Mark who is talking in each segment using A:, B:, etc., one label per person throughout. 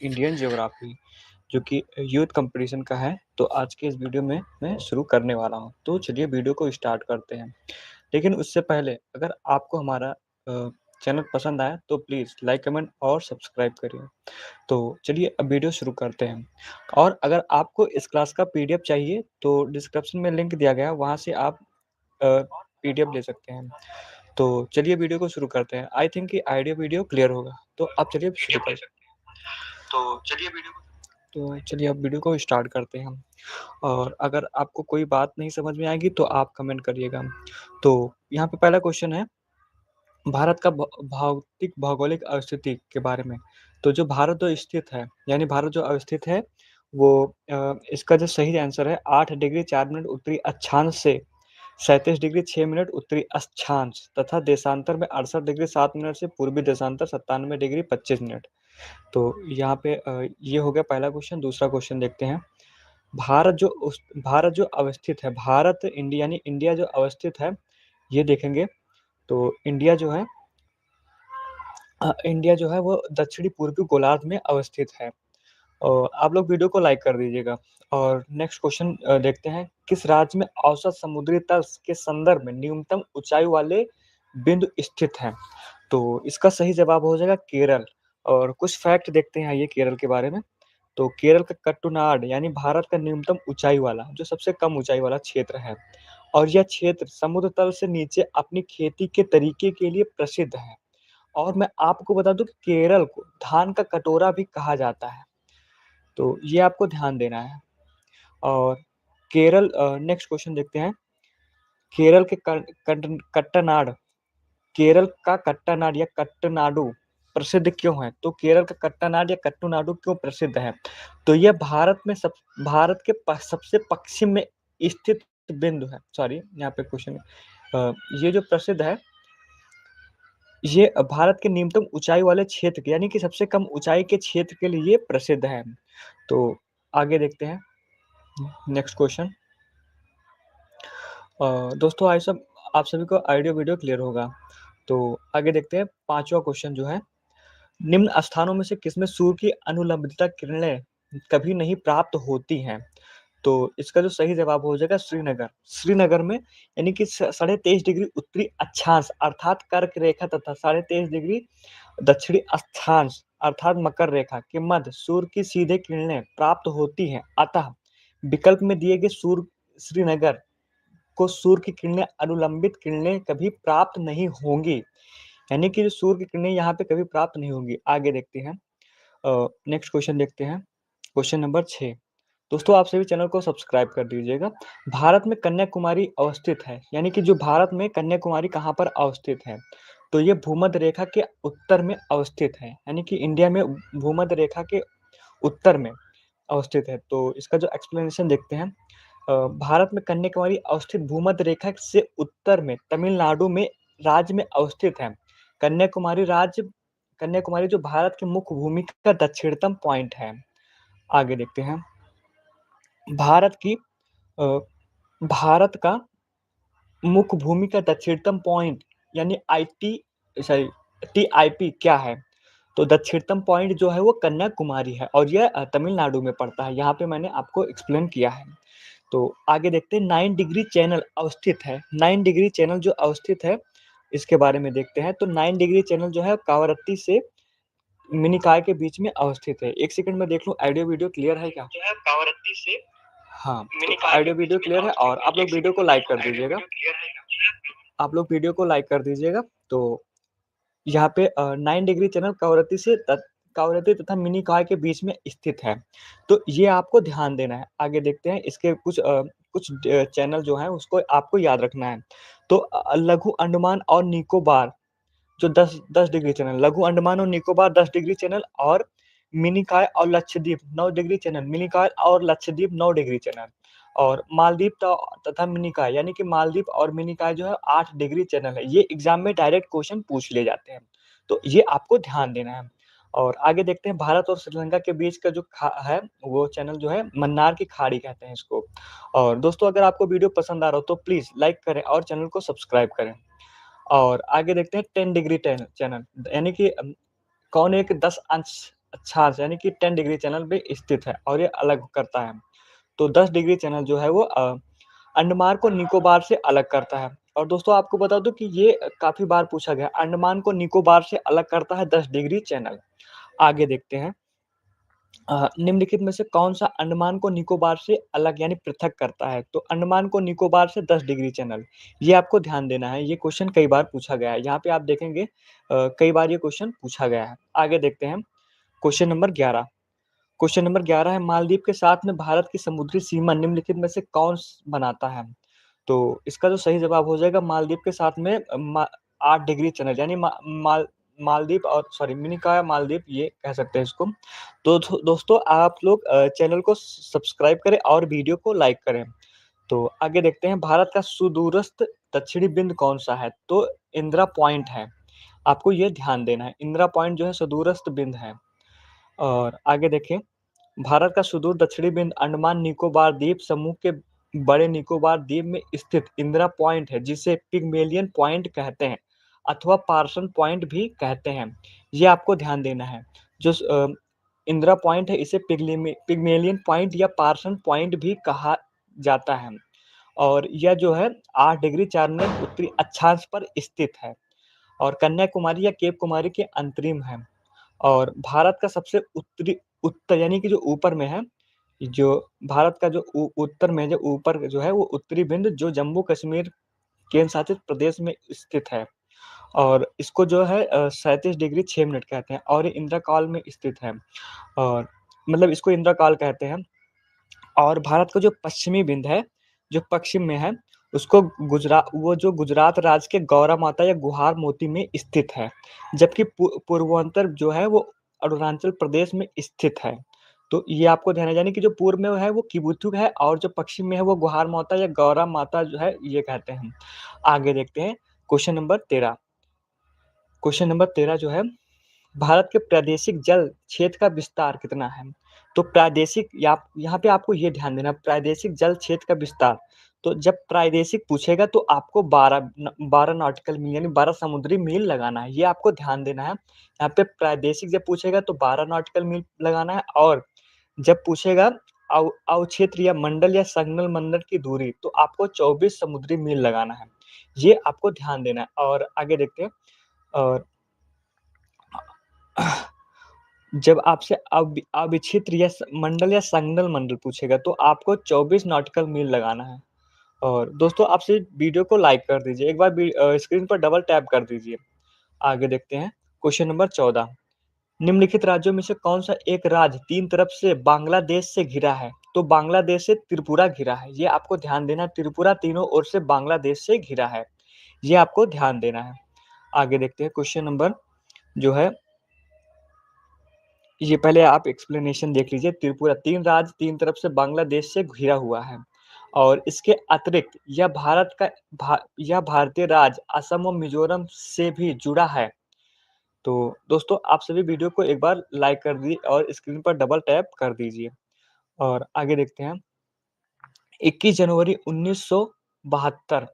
A: Indian geography जो कि youth competition का है। तो आज के इस वीडियो में मैं शुरू करने वाला हूँ। तो चलिए वीडियो को स्टार्ट करते हैं। लेकिन उससे पहले अगर आपको हमारा चैनल पसंद आया तो प्लीज़ लाइक, कमेंट और सब्सक्राइब करिए। तो चलिए अब वीडियो शुरू करते हैं। और अगर आपको इस क्लास का पीडीएफ चाहिए तो डिस्क्रिप्शन में लिंक दिया गया है, वहाँ से आप पीडीएफ ले सकते हैं। तो चलिए वीडियो को शुरू करते हैं। आई थिंक कि आइडिया वीडियो क्लियर होगा। तो अब चलिए शुरू करते हैं। तो चलिए अब वीडियो को स्टार्ट करते हैं हम। और अगर आपको कोई बात नहीं समझ में आएगी तो आप कमेंट करिएगा। तो यहाँ पे पहला क्वेश्चन है भारत का भौतिक भौगोलिक स्थिति के बारे में। तो जो भारत जो स्थित है, यानी भारत जो अवस्थित है वो इसका जो सही आंसर है 8 डिग्री 4 मिनट उत्तरी अक्षांश से 37 डिग्री 6 मिनट उत्तरी अक्षांश तथा देशांतर में 68 डिग्री 7 मिनट से पूर्वी देशांतर 97 डिग्री 25 मिनट। तो यहाँ पे ये हो गया पहला क्वेश्चन। दूसरा क्वेश्चन देखते हैं। भारत जो अवस्थित है, भारत इंडिया यानी इंडिया जो अवस्थित है, ये देखेंगे तो इंडिया जो है वो दक्षिणी पूर्वी गोलार्ध में अवस्थित है। और आप लोग वीडियो को लाइक कर दीजिएगा। और नेक्स्ट क्वेश्चन देखते हैं। किस राज्य में औसत समुद्री तल के संदर्भ में न्यूनतम ऊंचाई वाले बिंदु स्थित हैं? तो इसका सही जवाब हो जाएगा केरल। और कुछ फैक्ट देखते हैं ये केरल के बारे में। तो केरल का कट्टुनाड यानी भारत का न्यूनतम ऊंचाई वाला जो सबसे कम ऊंचाई वाला क्षेत्र है। और यह क्षेत्र समुद्र तल से नीचे अपनी खेती के तरीके के लिए प्रसिद्ध है। और मैं आपको बता दूं केरल को धान का कटोरा भी कहा जाता है। तो ये आपको ध्यान देना है। और केरल नेक्स्ट क्वेश्चन देखते हैं। केरल के कट्टनाड केरल का कट्टानाड या कट्टनाडु प्रसिद्ध क्यों है? तो केरल का कट्टानाड या कट्टुनाडु क्यों प्रसिद्ध है? तो यह भारत के सबसे पश्चिम में स्थित बिंदु है। सॉरी, यहाँ पे क्वेश्चन ये जो प्रसिद्ध है, ये भारत के न्यूनतम ऊंचाई वाले क्षेत्र के यानी कि सबसे कम ऊंचाई के क्षेत्र के लिए प्रसिद्ध है। तो आगे देखते हैं नेक्स्ट क्वेश्चन। दोस्तों आप सभी को ऑडियो वीडियो क्लियर होगा। तो आगे देखते हैं पांचवा क्वेश्चन जो है, निम्न स्थानों में से किसमें सूर्य की अनुलंबता किरणें कभी नहीं प्राप्त होती हैं? तो इसका जो सही जवाब हो जाएगा श्रीनगर। श्रीनगर में यानी कि 23.5 डिग्री उत्तरी अक्षांश अर्थात कर्क रेखा तथा 23.5 डिग्री दक्षिणी अक्षांश अर्थात मकर रेखा के मध्य सूर्य की सीधे किरणें प्राप्त होती हैं। अतः विकल्प में दिए गए श्रीनगर को सूर्य की किरणें अनुलंबित किरणें कभी प्राप्त नहीं होंगी, यानी कि जो सूर्य की किरणें यहाँ पे कभी प्राप्त नहीं होंगी। आगे देखते हैं। नेक्स्ट क्वेश्चन देखते हैं। Question number 6। दोस्तों आप सभी चैनल को सब्सक्राइब कर दीजिएगा। भारत में कन्याकुमारी अवस्थित है, यानी कि जो भारत में कन्याकुमारी कहाँ पर अवस्थित है? तो ये भूमध्य रेखा के उत्तर में अवस्थित है, यानी कि इंडिया में भूमध्य रेखा के उत्तर में अवस्थित है। तो इसका जो एक्सप्लेनेशन देखते हैं। भारत में कन्याकुमारी अवस्थित भूमध्य रेखा से उत्तर में तमिलनाडु में राज्य में अवस्थित है। कन्याकुमारी जो भारत की मुख्य भूमि का दक्षिणतम पॉइंट है। आगे देखते हैं। भारत का मुख्य भूमि का दक्षिणतम पॉइंट यानी टीआईपी क्या है? तो दक्षिणतम पॉइंट जो है वो कन्याकुमारी है और यह तमिलनाडु में पड़ता है। यहाँ पे मैंने आपको एक्सप्लेन किया है। तो आगे देखते हैं। 9 डिग्री चैनल अवस्थित है। 9 डिग्री चैनल जो अवस्थित है इसके बारे में देखते हैं। तो 9 डिग्री चैनल जो है कावरत्ती से मिनिकॉय के बीच में अवस्थित है। एक सेकंड में देख लूं ऑडियो वीडियो क्लियर है क्या? कावरत्ती से हाँ, तो ऑडियो वीडियो क्लियर है। और आप लोग वीडियो को लाइक कर दीजिएगा। तो यहाँ पे 9 डिग्री चैनल कावरत्ती तथा मिनिकॉय के बीच में स्थित है। तो ये आपको ध्यान देना है। आगे देखते हैं। इसके कुछ चैनल जो है उसको आपको याद रखना है। तो लघु अंडमान और निकोबार जो 10 डिग्री चैनल, लघु अंडमान और निकोबार 10 डिग्री चैनल और मिनिकॉय और लक्षद्वीप 9 डिग्री चैनल, मिनिकॉय और लक्षद्वीप 9 डिग्री चैनल और मालदीव तथा मिनिकॉय यानी कि मालदीव और मिनिकॉय जो है 8 डिग्री चैनल है। ये एग्जाम में डायरेक्ट क्वेश्चन पूछ ले जाते हैं, तो ये आपको ध्यान देना है। और आगे देखते हैं। भारत और श्रीलंका के बीच का जो है वो चैनल जो है मन्नार की खाड़ी कहते हैं इसको। और दोस्तों अगर आपको वीडियो पसंद आ रहा हो तो प्लीज लाइक करें और चैनल को सब्सक्राइब करें। और आगे देखते हैं 10 डिग्री चैनल यानी कि कौन एक 10 अंश अक्षांश यानी कि 10 डिग्री चैनल पे स्थित है और ये अलग करता है। तो 10 डिग्री चैनल जो है वो अंडमान को निकोबार से अलग करता है। और दोस्तों आपको बता दूं कि ये काफ़ी बार पूछा गया, अंडमान को निकोबार से अलग करता है 10 डिग्री चैनल। आगे देखते हैं, निम्नलिखित में से कौन-सा अंडमान को निकोबार से अलग यानी पृथक करता है? तो अंडमान को निकोबार से 10 डिग्री चैनल, ये आपको ध्यान देना है, ये क्वेश्चन कई बार पूछा गया है। यहाँ पे आप देखेंगे कई बार ये क्वेश्चन पूछा गया है। आगे देखते हैं, क्वेश्चन नंबर 11। क्वेश्चन नंबर 11 है, मालदीव के साथ में भारत की समुद्री सीमा निम्नलिखित में से कौन बनाता है? तो इसका जो सही जवाब हो जाएगा मालदीव के साथ में 8 डिग्री चैनल यानी मालदीव और सॉरी मैंने कहा मालदीव, ये कह सकते हैं इसको। तो दोस्तों आप लोग चैनल को सब्सक्राइब करें और वीडियो को लाइक करें। तो आगे देखते हैं, भारत का सुदूरस्थ दक्षिणी बिंदु कौन सा है? तो इंदिरा पॉइंट है। आपको ये ध्यान देना है, इंदिरा पॉइंट जो है सुदूरस्थ बिंदु है। और आगे देखें, भारत का सुदूर दक्षिणी बिंदु अंडमान निकोबार द्वीप समूह के बड़े निकोबार द्वीप में स्थित इंदिरा पॉइंट है, जिसे पिग्मेलियन पॉइंट कहते हैं अथवा पार्सन पॉइंट भी कहते हैं। ये आपको ध्यान देना है। जो इंदिरा पॉइंट है इसे पिग्मेलियन पॉइंट या पार्सन पॉइंट भी कहा जाता है। और यह जो है 8 डिग्री 4 मिनट उत्तरी अक्षांश पर स्थित है और कन्याकुमारी या केप कुमारी के अंतरिम है। और भारत का सबसे उत्तरी उत्तर यानी कि जो ऊपर में है, जो भारत का जो उत्तर में जो ऊपर जो है वो उत्तरी बिंदु जो जम्मू कश्मीर केंद्र शासित प्रदेश में स्थित है। और इसको जो है 37 डिग्री 6 मिनट कहते हैं और ये इंदिरा काल में स्थित है। और मतलब इसको इंदिरा काल कहते हैं। और भारत का जो पश्चिमी बिंदु है, जो पश्चिम में है, उसको गुजरात राज्य के गौरा माता या गुहार मोती में स्थित है। जबकि पूर्वोत्तर जो है वो अरुणाचल प्रदेश में स्थित है। तो ये आपको ध्यान है, यानी कि जो पूर्व में है वो किबुथुक है और जो पश्चिम में है वो गुहार माता या गौरा माता जो है ये कहते हैं। आगे देखते हैं, क्वेश्चन नंबर 13। क्वेश्चन नंबर 13 जो है, भारत के प्रादेशिक जल क्षेत्र का विस्तार कितना है? तो प्रादेशिक यहाँ पे आपको ये ध्यान देना, प्रादेशिक जल क्षेत्र का विस्तार। तो जब प्रादेशिक पूछेगा तो आपको 12 नॉटिकल मील यानी 12 समुद्री मील लगाना है, ये आपको ध्यान देना है। यहाँ पे प्रादेशिक जब पूछेगा तो 12 नॉटिकल मील लगाना है और जब पूछेगा अवक्षेत्र या मंडल या संगनल मंडल की दूरी तो आपको 24 समुद्री मील लगाना है, ये आपको ध्यान देना है। और आगे देखते हैं, और जब आपसे अविक्षेत्र या मंडल या संगनल मंडल पूछेगा तो आपको 24 नॉटिकल मील लगाना है। और दोस्तों आपसे वीडियो को लाइक कर दीजिए, एक बार स्क्रीन पर डबल टैप कर दीजिए। आगे देखते हैं, क्वेश्चन नंबर 14। निम्नलिखित राज्यों में से कौन सा एक राज्य तीन तरफ से बांग्लादेश से घिरा है? तो बांग्लादेश से त्रिपुरा घिरा है, ये आपको ध्यान देना। त्रिपुरा तीनों ओर से बांग्लादेश से घिरा है, ये आपको ध्यान देना है। आगे देखते हैं, क्वेश्चन नंबर जो है, ये पहले आप एक्सप्लेनेशन देख लीजिए। त्रिपुरा तीन राज्य तीन तरफ से बांग्लादेश से घिरा हुआ है और इसके अतिरिक्त यह भारतीय राज्य असम और मिजोरम से भी जुड़ा है। तो दोस्तों आप सभी वीडियो को एक बार लाइक कर दीजिए और स्क्रीन पर डबल टैप कर दीजिए। और आगे देखते हैं, 21 जनवरी 1972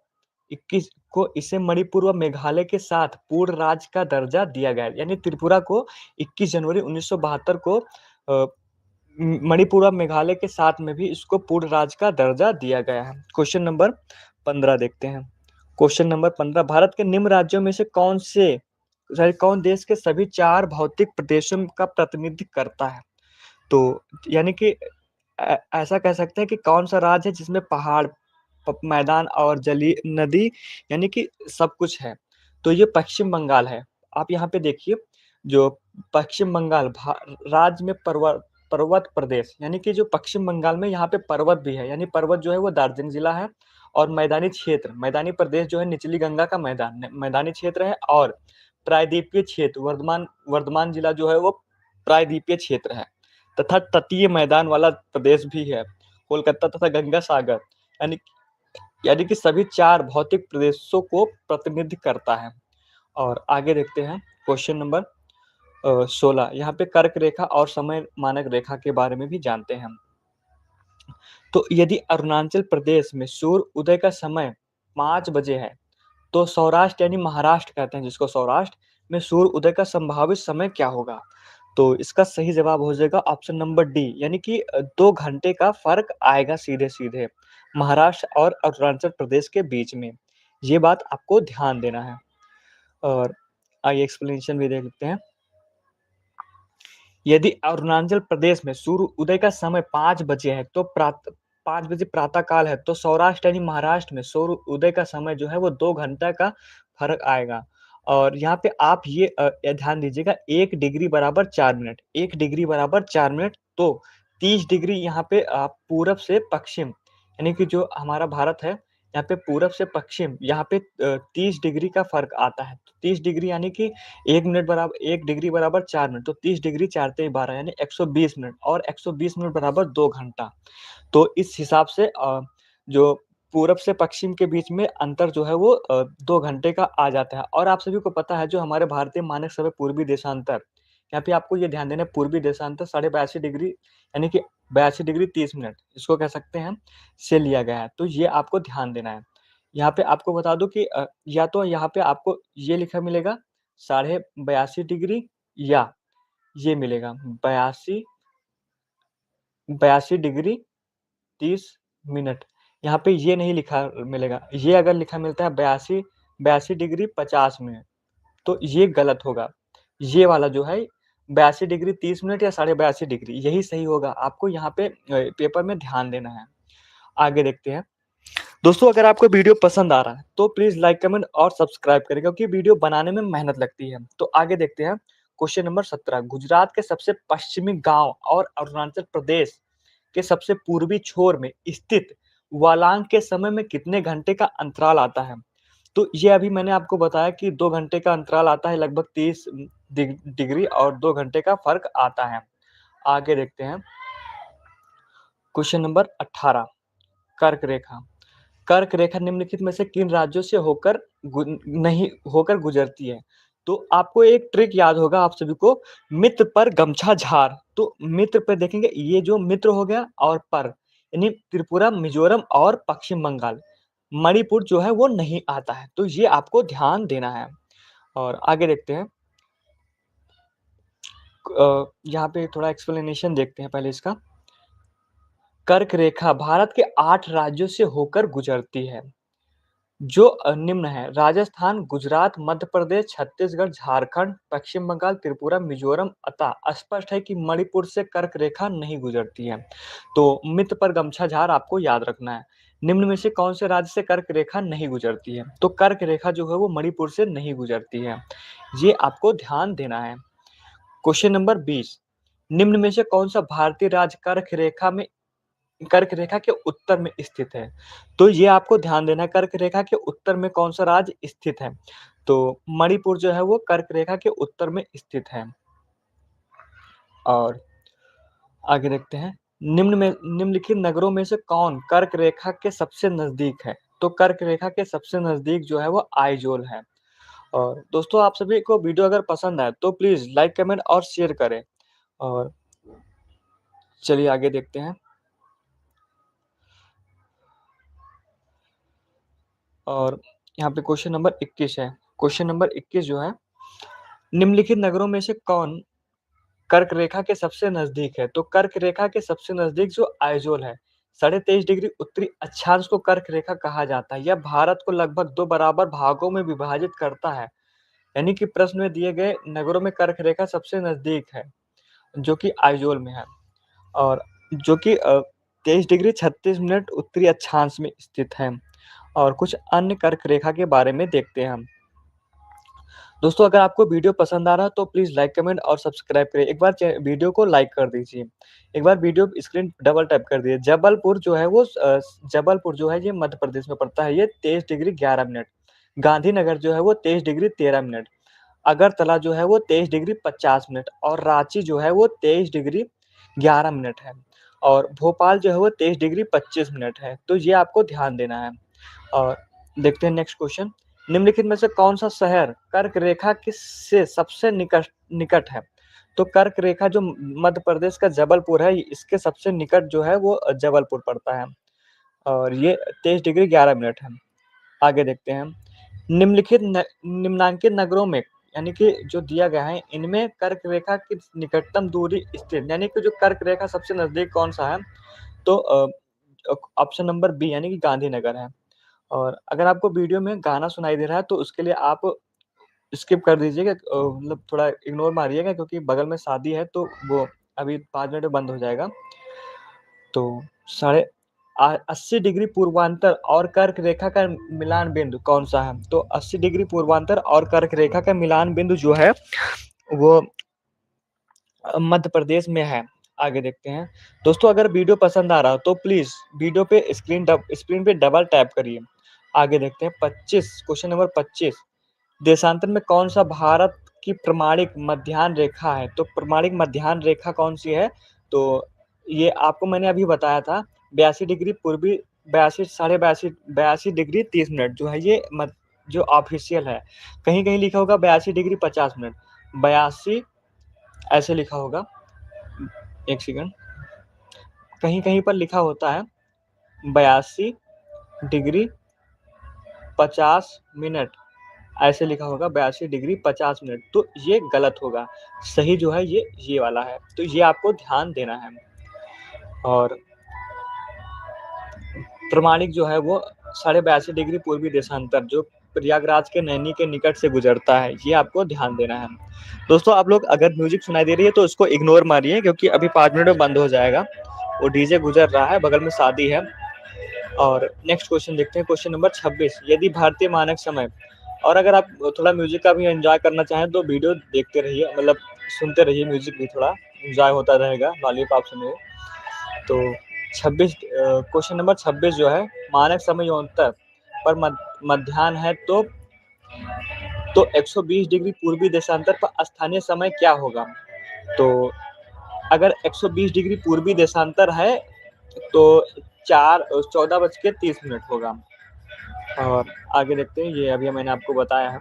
A: 21 को इसे मणिपुर व मेघालय के साथ पूर्ण राज्य का दर्जा दिया गया है। यानी त्रिपुरा को 21 जनवरी 1972 को मणिपुर व मेघालय के साथ में भी इसको पूर्ण राज्य का दर्जा दिया गया है। क्वेश्चन नंबर 15 देखते हैं। क्वेश्चन नंबर 15, भारत के निम्न राज्यों में से कौन देश के सभी 4 भौतिक प्रदेशों का प्रतिनिधित्व करता है? तो यानी कि ऐसा कह सकते हैं कि कौन सा राज्य है जिसमें पहाड़, मैदान और जलीय नदी यानी कि सब कुछ है? तो ये पश्चिम बंगाल है। आप यहाँ पे देखिए, जो पश्चिम बंगाल राज्य में पर्वत प्रदेश यानी कि जो पश्चिम बंगाल में यहाँ पे पर्वत भी है, यानी पर्वत जो है वो दार्जिलिंग जिला है। और मैदानी प्रदेश जो है निचली गंगा का मैदानी क्षेत्र है। और प्रायद्वीपीय क्षेत्र वर्धमान जिला जो है वो प्रायद्वीपीय क्षेत्र है तथा तटीय मैदान वाला प्रदेश भी है, कोलकाता तथा गंगा सागर, यानी यानी कि सभी 4 भौतिक प्रदेशों को प्रतिनिधित्व करता है। और आगे देखते हैं, क्वेश्चन नंबर 16। यहाँ पे कर्क रेखा और समय मानक रेखा के बारे में भी जानते हैं हम। तो यदि अरुणाचल प्रदेश में सूर्य उदय का समय 5 बजे है तो सौराष्ट्र यानी महाराष्ट्र कहते हैं जिसको, सौराष्ट्र में सूर्य उदय का संभावित समय क्या होगा? तो इसका सही जवाब हो जाएगा ऑप्शन नंबर डी, यानी कि 2 घंटे का फ़र्क आएगा सीधे-सीधे महाराष्ट्र और अरुणाचल प्रदेश के बीच में। ये बात आपको ध्यान देना है। और आइए एक्सप्लेनेशन भी देख लेते हैं। यदि अरुणाचल प्रदेश में सूर्य उदय का समय 5 बजे है, तो 5 बजे प्रातः काल है, तो सौराष्ट्र यानी महाराष्ट्र में सूर्य उदय का समय जो है वो 2 घंटा का फ़र्क आएगा। और यहाँ पे आप ये ध्यान दीजिएगा, 1 डिग्री बराबर 4 मिनट, 1 डिग्री बराबर 4 मिनट, तो 30 डिग्री यहाँ पे पूरब से पश्चिम, यानी कि जो हमारा भारत है, यहाँ पे पूरब से पश्चिम, यहाँ पे 30 डिग्री का फ़र्क आता है। तो 30 डिग्री यानी कि 1 डिग्री बराबर 4 मिनट, तो 30 डिग्री 4 तिया 12 यानी 120 मिनट, और 120 मिनट बराबर 2 घंटा। तो इस हिसाब से जो पूरब से पश्चिम के बीच में अंतर जो है वो 2 घंटे का आ जाता है। और आप सभी को पता है, जो हमारे भारतीय मानक समय पूर्वी देशांतर, यहाँ पे आपको ये ध्यान देना है, पूर्वी देशांतर 82.5 डिग्री यानी कि 82 डिग्री 30 मिनट, इसको कह सकते हैं हम, से लिया गया है। तो ये आपको ध्यान देना है। यहाँ पे आपको बता दूँ कि या तो यहाँ पे आपको ये लिखा मिलेगा 82.5 डिग्री, या ये मिलेगा 82 डिग्री 30 मिनट। यहाँ पे ये नहीं लिखा मिलेगा। ये अगर लिखा मिलता है 82 डिग्री 50 मिनट, तो ये गलत होगा। ये वाला जो है 82 डिग्री 30 मिनट या 82.5 डिग्री, यही सही होगा। आपको यहाँ पे पेपर में ध्यान देना है। आगे देखते हैं। दोस्तों, अगर आपको वीडियो पसंद आ रहा है, तो प्लीज़ लाइक, कमेंट और सब्सक्राइब करें, क्योंकि वीडियो बनाने में मेहनत लगती है। तो आगे देखते हैं। क्वेश्चन नंबर 17, गुजरात के सबसे पश्चिमी गाँव और अरुणाचल प्रदेश के सबसे पूर्वी छोर में स्थित वालांग के समय में कितने घंटे का अंतराल आता है? तो ये अभी मैंने आपको बताया कि 2 घंटे का अंतराल आता है, लगभग 30 डिग्री, और 2 घंटे का फ़र्क आता है। आगे देखते हैं। क्वेश्चन नंबर 18, कर्क रेखा। कर्क रेखा निम्नलिखित में से किन राज्यों से नहीं होकर गुजरती है? तो आपको एक ट्रिक याद होगा आप सभी को, मित्र पर गमछा झार। तो मित्र पे देखेंगे, ये जो मित्र हो गया, और पर यानी त्रिपुरा, मिजोरम और पश्चिम बंगाल। मणिपुर जो है वो नहीं आता है, तो ये आपको ध्यान देना है। और आगे देखते हैं। यहाँ पे थोड़ा एक्सप्लेनेशन देखते हैं पहले इसका। कर्क रेखा भारत के 8 राज्यों से होकर गुजरती है, जो निम्न है: राजस्थान, गुजरात, मध्य प्रदेश, छत्तीसगढ़, झारखंड, पश्चिम बंगाल, त्रिपुरा, मिजोरम। अतः स्पष्ट है कि मणिपुर से कर्क रेखा नहीं गुजरती है। तो मित्र पर गमछा झार आपको याद रखना है। निम्न में से कौन से राज्य से कर्क रेखा नहीं गुजरती है? तो कर्क रेखा जो है वो मणिपुर से नहीं गुजरती है, ये आपको ध्यान देना है। क्वेश्चन नंबर 20, निम्न में से कौन सा भारतीय राज्य कर्क रेखा के उत्तर में स्थित है? तो ये आपको ध्यान देना है, कर्क रेखा के उत्तर में कौन सा राज्य स्थित है? तो मणिपुर जो है वो कर्क रेखा के उत्तर में स्थित है। और आगे देखते हैं। निम्नलिखित नगरों में से कौन कर्क रेखा के सबसे नजदीक है? तो कर्क रेखा के सबसे नजदीक जो है वो आइजोल है। और दोस्तों, आप सभी को वीडियो अगर पसंद आए, तो प्लीज लाइक, कमेंट और शेयर करें। और चलिए आगे देखते हैं। और यहाँ पे क्वेश्चन नंबर 21 है। क्वेश्चन नंबर 21 जो है, निम्नलिखित नगरों में से कौन कर्क रेखा के सबसे नजदीक है? तो कर्क रेखा के सबसे नजदीक जो आइजोल है, 23.5 डिग्री उत्तरी अक्षांश को कर्क रेखा कहा जाता है। यह भारत को लगभग 2 बराबर भागों में विभाजित करता है। यानी कि प्रश्न में दिए गए नगरों में कर्क रेखा सबसे नजदीक है, जो कि आइजोल में है, और जो कि 23 डिग्री 36 मिनट उत्तरी अक्षांश में स्थित है। और कुछ अन्य कर्क रेखा के बारे में देखते हैं हम। दोस्तों, अगर आपको वीडियो पसंद आ रहा है, तो प्लीज़ लाइक, कमेंट और सब्सक्राइब करें। एक बार वीडियो को लाइक कर दीजिए। एक बार वीडियो स्क्रीन डबल टैप कर दीजिए। जबलपुर जो है ये मध्य प्रदेश में पड़ता है, ये 23 डिग्री 11 मिनट। गांधीनगर जो है वो 23 डिग्री 13 मिनट। अगरतला जो है वो 23 डिग्री 50 मिनट, और रांची जो है वो 23 डिग्री 11 मिनट है। और भोपाल जो है वो 23 डिग्री 25 मिनट है। तो ये आपको ध्यान देना है। और देखते हैं नेक्स्ट क्वेश्चन। निम्नलिखित में से कौन सा शहर कर्क रेखा से सबसे निकट निकट है? तो कर्क रेखा जो मध्य प्रदेश का जबलपुर है, इसके सबसे निकट जो है वो जबलपुर पड़ता है, और ये 23 डिग्री 11 मिनट है। आगे देखते हैं। निम्नलिखित निम्नांकित नगरों में यानी कि जो दिया गया है इनमें कर्क रेखा की निकटतम दूरी स्थित, यानी कि जो कर्क रेखा सबसे नजदीक कौन सा है, तो ऑप्शन नंबर बी यानी कि गांधीनगर है। और अगर आपको वीडियो में गाना सुनाई दे रहा है तो उसके लिए आप स्किप कर दीजिएगा, मतलब थोड़ा इग्नोर मारिएगा, क्योंकि बगल में शादी है तो वो अभी 5 मिनट में बंद हो जाएगा। तो 80 डिग्री पूर्वांतर और कर्क रेखा का मिलान बिंदु कौन सा है, तो 80 डिग्री पूर्वांतर और कर्क रेखा का मिलान बिंदु जो है वो मध्य प्रदेश में है। आगे देखते हैं। दोस्तों अगर वीडियो पसंद आ रहा हो तो प्लीज वीडियो पे स्क्रीन पे डबल टैप करिए। आगे देखते हैं 25, क्वेश्चन नंबर 25, देशांतर में कौन सा भारत की प्रमाणिक मध्याह्न रेखा है, तो प्रमाणिक मध्याह्न रेखा कौन सी है, तो ये आपको मैंने अभी बताया था, 82 डिग्री पूर्वी, 82 डिग्री 30 मिनट जो है ये जो ऑफिशियल है। कहीं कहीं लिखा होगा 82 डिग्री 50 मिनट, 82 ऐसे लिखा होगा, एक सेकंड, कहीं कहीं पर लिखा होता है 82 डिग्री 50 मिनट, ऐसे लिखा होगा 82 डिग्री 50 मिनट, तो ये गलत होगा। सही जो है ये वाला है, तो ये आपको ध्यान देना है। और प्रमाणिक जो है वो 82.5 डिग्री पूर्वी देशांतर जो प्रयागराज के नैनी के निकट से गुजरता है, ये आपको ध्यान देना है। दोस्तों आप लोग अगर म्यूजिक सुनाई दे रही है तो उसको इग्नोर मारिए, क्योंकि अभी 5 मिनट में बंद हो जाएगा, वो डीजे गुजर रहा है, बगल में शादी है। और नेक्स्ट क्वेश्चन देखते हैं, क्वेश्चन नंबर 26, यदि भारतीय मानक समय, और अगर आप थोड़ा म्यूजिक का भी एंजॉय करना चाहें तो वीडियो देखते रहिए, मतलब सुनते रहिए, म्यूजिक भी थोड़ा एंजॉय होता रहेगा, लॉलीपॉप सुनिए। तो 26, क्वेश्चन नंबर 26 जो है, मानक समय योन्तर पर मध्याह्न है तो 120 डिग्री पूर्वी देशांतर पर स्थानीय समय क्या होगा, तो अगर 120 डिग्री पूर्वी देशांतर है तो 14:30 होगा। और आगे देखते हैं, ये अभी मैंने आपको बताया है।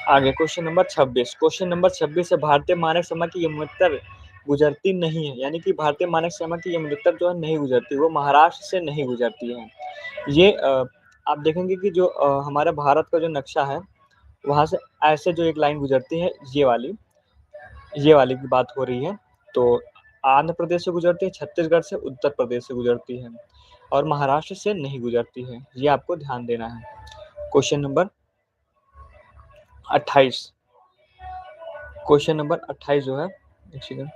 A: आगे क्वेश्चन नंबर 26, क्वेश्चन नंबर 26 है, भारतीय मानक समय की यमुनोत्तर गुजरती नहीं है, यानी कि भारतीय मानक समय की यमुनोत्तर जो है नहीं गुजरती, वो महाराष्ट्र से नहीं गुजरती है। ये आप देखेंगे कि जो हमारे भारत का जो नक्शा है वहां से ऐसे जो एक लाइन गुजरती है, ये वाली की बात हो रही है। तो आंध्र प्रदेश से गुजरती है, छत्तीसगढ़ से, उत्तर प्रदेश से गुजरती है, और महाराष्ट्र से नहीं गुजरती है, ये आपको ध्यान देना है। क्वेश्चन नंबर 28, क्वेश्चन नंबर 28 जो है, एक सेकंड,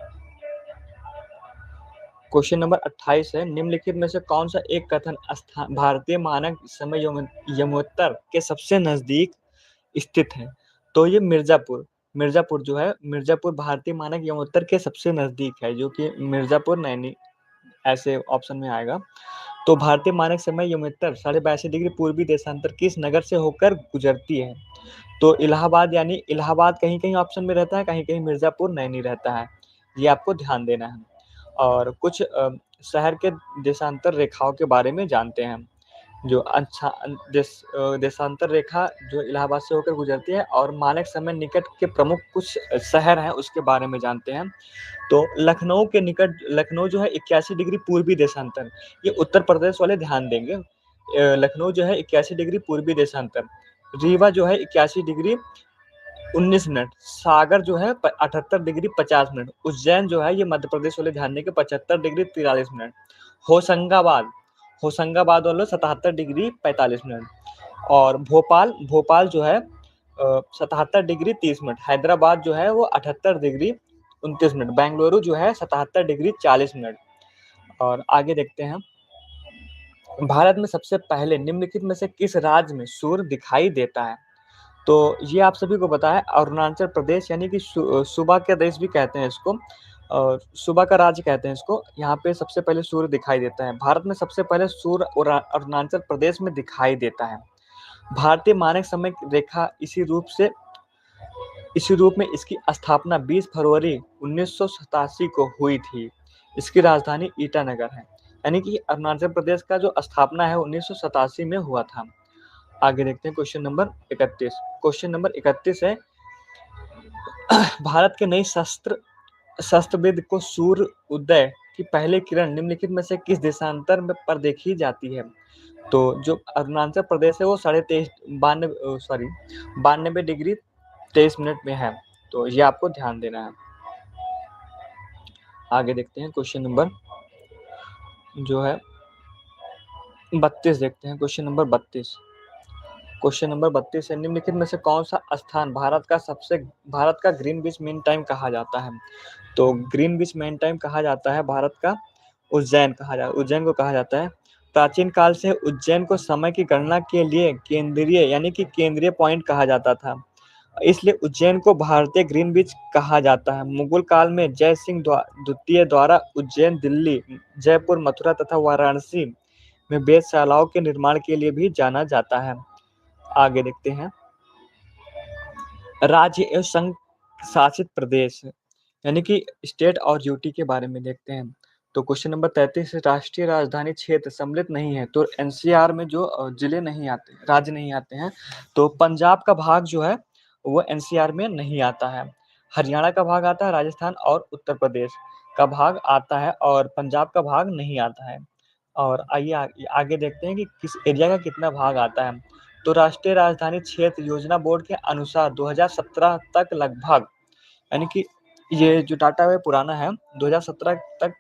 A: क्वेश्चन नंबर 28 है, निम्नलिखित में से कौन सा एक कथन भारतीय मानक समय यमोत्तर के सबसे नजदीक स्थित है, तो ये मिर्जापुर जो है, मिर्जापुर भारतीय मानक यमोत्तर के सबसे नजदीक है, जो कि मिर्जापुर नैनी ऐसे ऑप्शन में आएगा। तो भारतीय मानक समय यमोत्तर 82.5 डिग्री पूर्वी देशांतर किस नगर से होकर गुजरती है, तो इलाहाबाद, यानी इलाहाबाद कहीं कहीं ऑप्शन में रहता है, कहीं कहीं मिर्जापुर नैनी रहता है, ये आपको ध्यान देना है। और कुछ शहर के देशांतर रेखाओं के बारे में जानते हैं, जो अच्छा देशांतर रेखा जो इलाहाबाद से होकर गुजरती है, और मानक समय निकट के प्रमुख कुछ शहर हैं उसके बारे में जानते हैं। तो लखनऊ के निकट, लखनऊ जो है 81 डिग्री पूर्वी देशांतर, ये उत्तर प्रदेश वाले ध्यान देंगे। लखनऊ जो है 81 डिग्री पूर्वी देशांतर, रीवा जो है 81 डिग्री 19 मिनट, सागर जो है 78 डिग्री 50 मिनट, उज्जैन जो है ये मध्य प्रदेश वाले ध्यान देंगे 75 डिग्री 43 मिनट, होशंगाबाद, होशंगाबाद वालों 77 डिग्री 45 मिनट, और भोपाल जो है 77 डिग्री 30 मिनट, हैदराबाद जो है वो 78 डिग्री 29 मिनट, बेंगलुरु जो है 77 डिग्री 40 मिनट। और आगे देखते हैं, भारत में सबसे पहले निम्नलिखित में से किस राज्य में सूर्य दिखाई देता है, तो ये आप सभी को पता है, अरुणाचल प्रदेश, यानी कि सुबह का देश भी कहते हैं इसको, और सुबह का राज्य कहते हैं इसको, यहाँ पे सबसे पहले सूर्य दिखाई देता है। भारत में सबसे पहले सूर्य अरुणाचल प्रदेश में दिखाई देता है। भारतीय मानक समय रेखा इसी रूप में इसकी स्थापना 20 फरवरी 1987 को हुई थी। इसकी राजधानी ईटानगर है, यानी कि अरुणाचल प्रदेश का जो स्थापना है 1987 में हुआ था। आगे देखते हैं क्वेश्चन नंबर 31, क्वेश्चन नंबर 31 है, भारत के नई शस्त्रविद को सूर्य उदय की पहली किरण निम्नलिखित में से किस देशांतर में पर देखी जाती है, तो जो अरुणाचल प्रदेश है वो 23.5 92 डिग्री 23 मिनट में है, तो ये आपको ध्यान देना है। आगे देखते हैं क्वेश्चन नंबर जो है 32 देखते हैं। क्वेश्चन नंबर 32 है, निम्नलिखित में से कौन सा स्थान भारत का ग्रीनविच मीन टाइम कहा जाता है? तो ग्रीनविच मीन टाइम कहा जाता है भारत का उज्जैन को कहा जाता है। प्राचीन काल से उज्जैन को समय की गणना के लिए केंद्रीय पॉइंट कहा जाता था, इसलिए उज्जैन को भारतीय ग्रीनविच कहा जाता है। मुगल काल में जय सिंह द्वितीय द्वारा उज्जैन, दिल्ली, जयपुर, मथुरा तथा वाराणसी में वेधशालाओं के निर्माण के लिए भी जाना जाता है। आगे देखते हैं राज्य एवं संघ शासित प्रदेश यानी कि स्टेट और यूटी के बारे में देखते हैं। तो क्वेश्चन नंबर 33 राष्ट्रीय राजधानी क्षेत्र सम्मिलित नहीं है, तो एनसीआर में जो जिले नहीं आते, राज्य नहीं आते हैं, तो पंजाब का भाग जो है वो एनसीआर में नहीं आता है। हरियाणा का भाग आता है, राजस्थान और उत्तर प्रदेश का भाग आता है और पंजाब का भाग नहीं आता है। और आइए आगे देखते हैं कि किस एरिया का कितना भाग आता है। तो राष्ट्रीय राजधानी क्षेत्र योजना बोर्ड के अनुसार 2017 तक लगभग, यानी कि ये जो डाटा है पुराना है, 2017 तक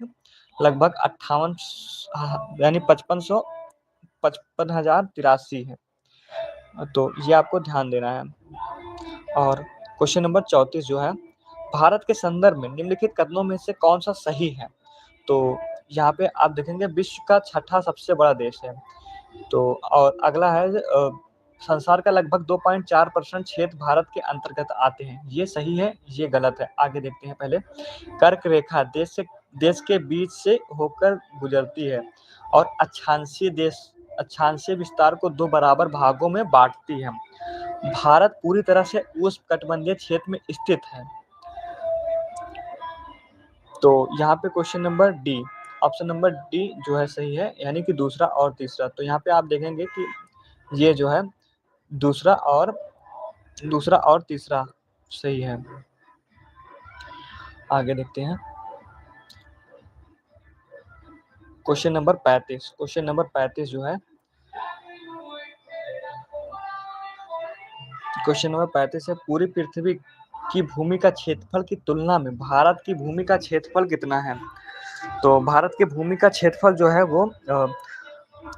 A: लगभग 58 यानी 55,053 है, तो ये आपको ध्यान देना है। और क्वेश्चन नंबर 34 जो है, भारत के संदर्भ में निम्नलिखित कथनों में से कौन सा सही है? तो यहाँ पे आप देखेंगे विश्व का छठा सबसे बड़ा देश है। तो और अगला है संसार का लगभग 2.4% क्षेत्र भारत के अंतर्गत आते हैं। ये सही है, ये गलत है। आगे देखते हैं। पहले कर्क रेखा देश के बीच से होकर गुजरती है और अक्षांशीय विस्तार को 2 बराबर भागों में बांटती है। भारत पूरी तरह से उष्णकटिबंधीय क्षेत्र में स्थित है। तो यहाँ पे question number D, option number D जो है सही है, यानी कि दूसरा और तीसरा। तो यहाँ पे आप देखेंगे कि ये जो है दूसरा और तीसरा सही है। आगे देखते हैं क्वेश्चन नंबर 35 जो है, क्वेश्चन नंबर 35 है, पूरी पृथ्वी की भूमि का क्षेत्रफल की तुलना में भारत की भूमि का क्षेत्रफल कितना है? तो भारत की भूमि का क्षेत्रफल जो है वो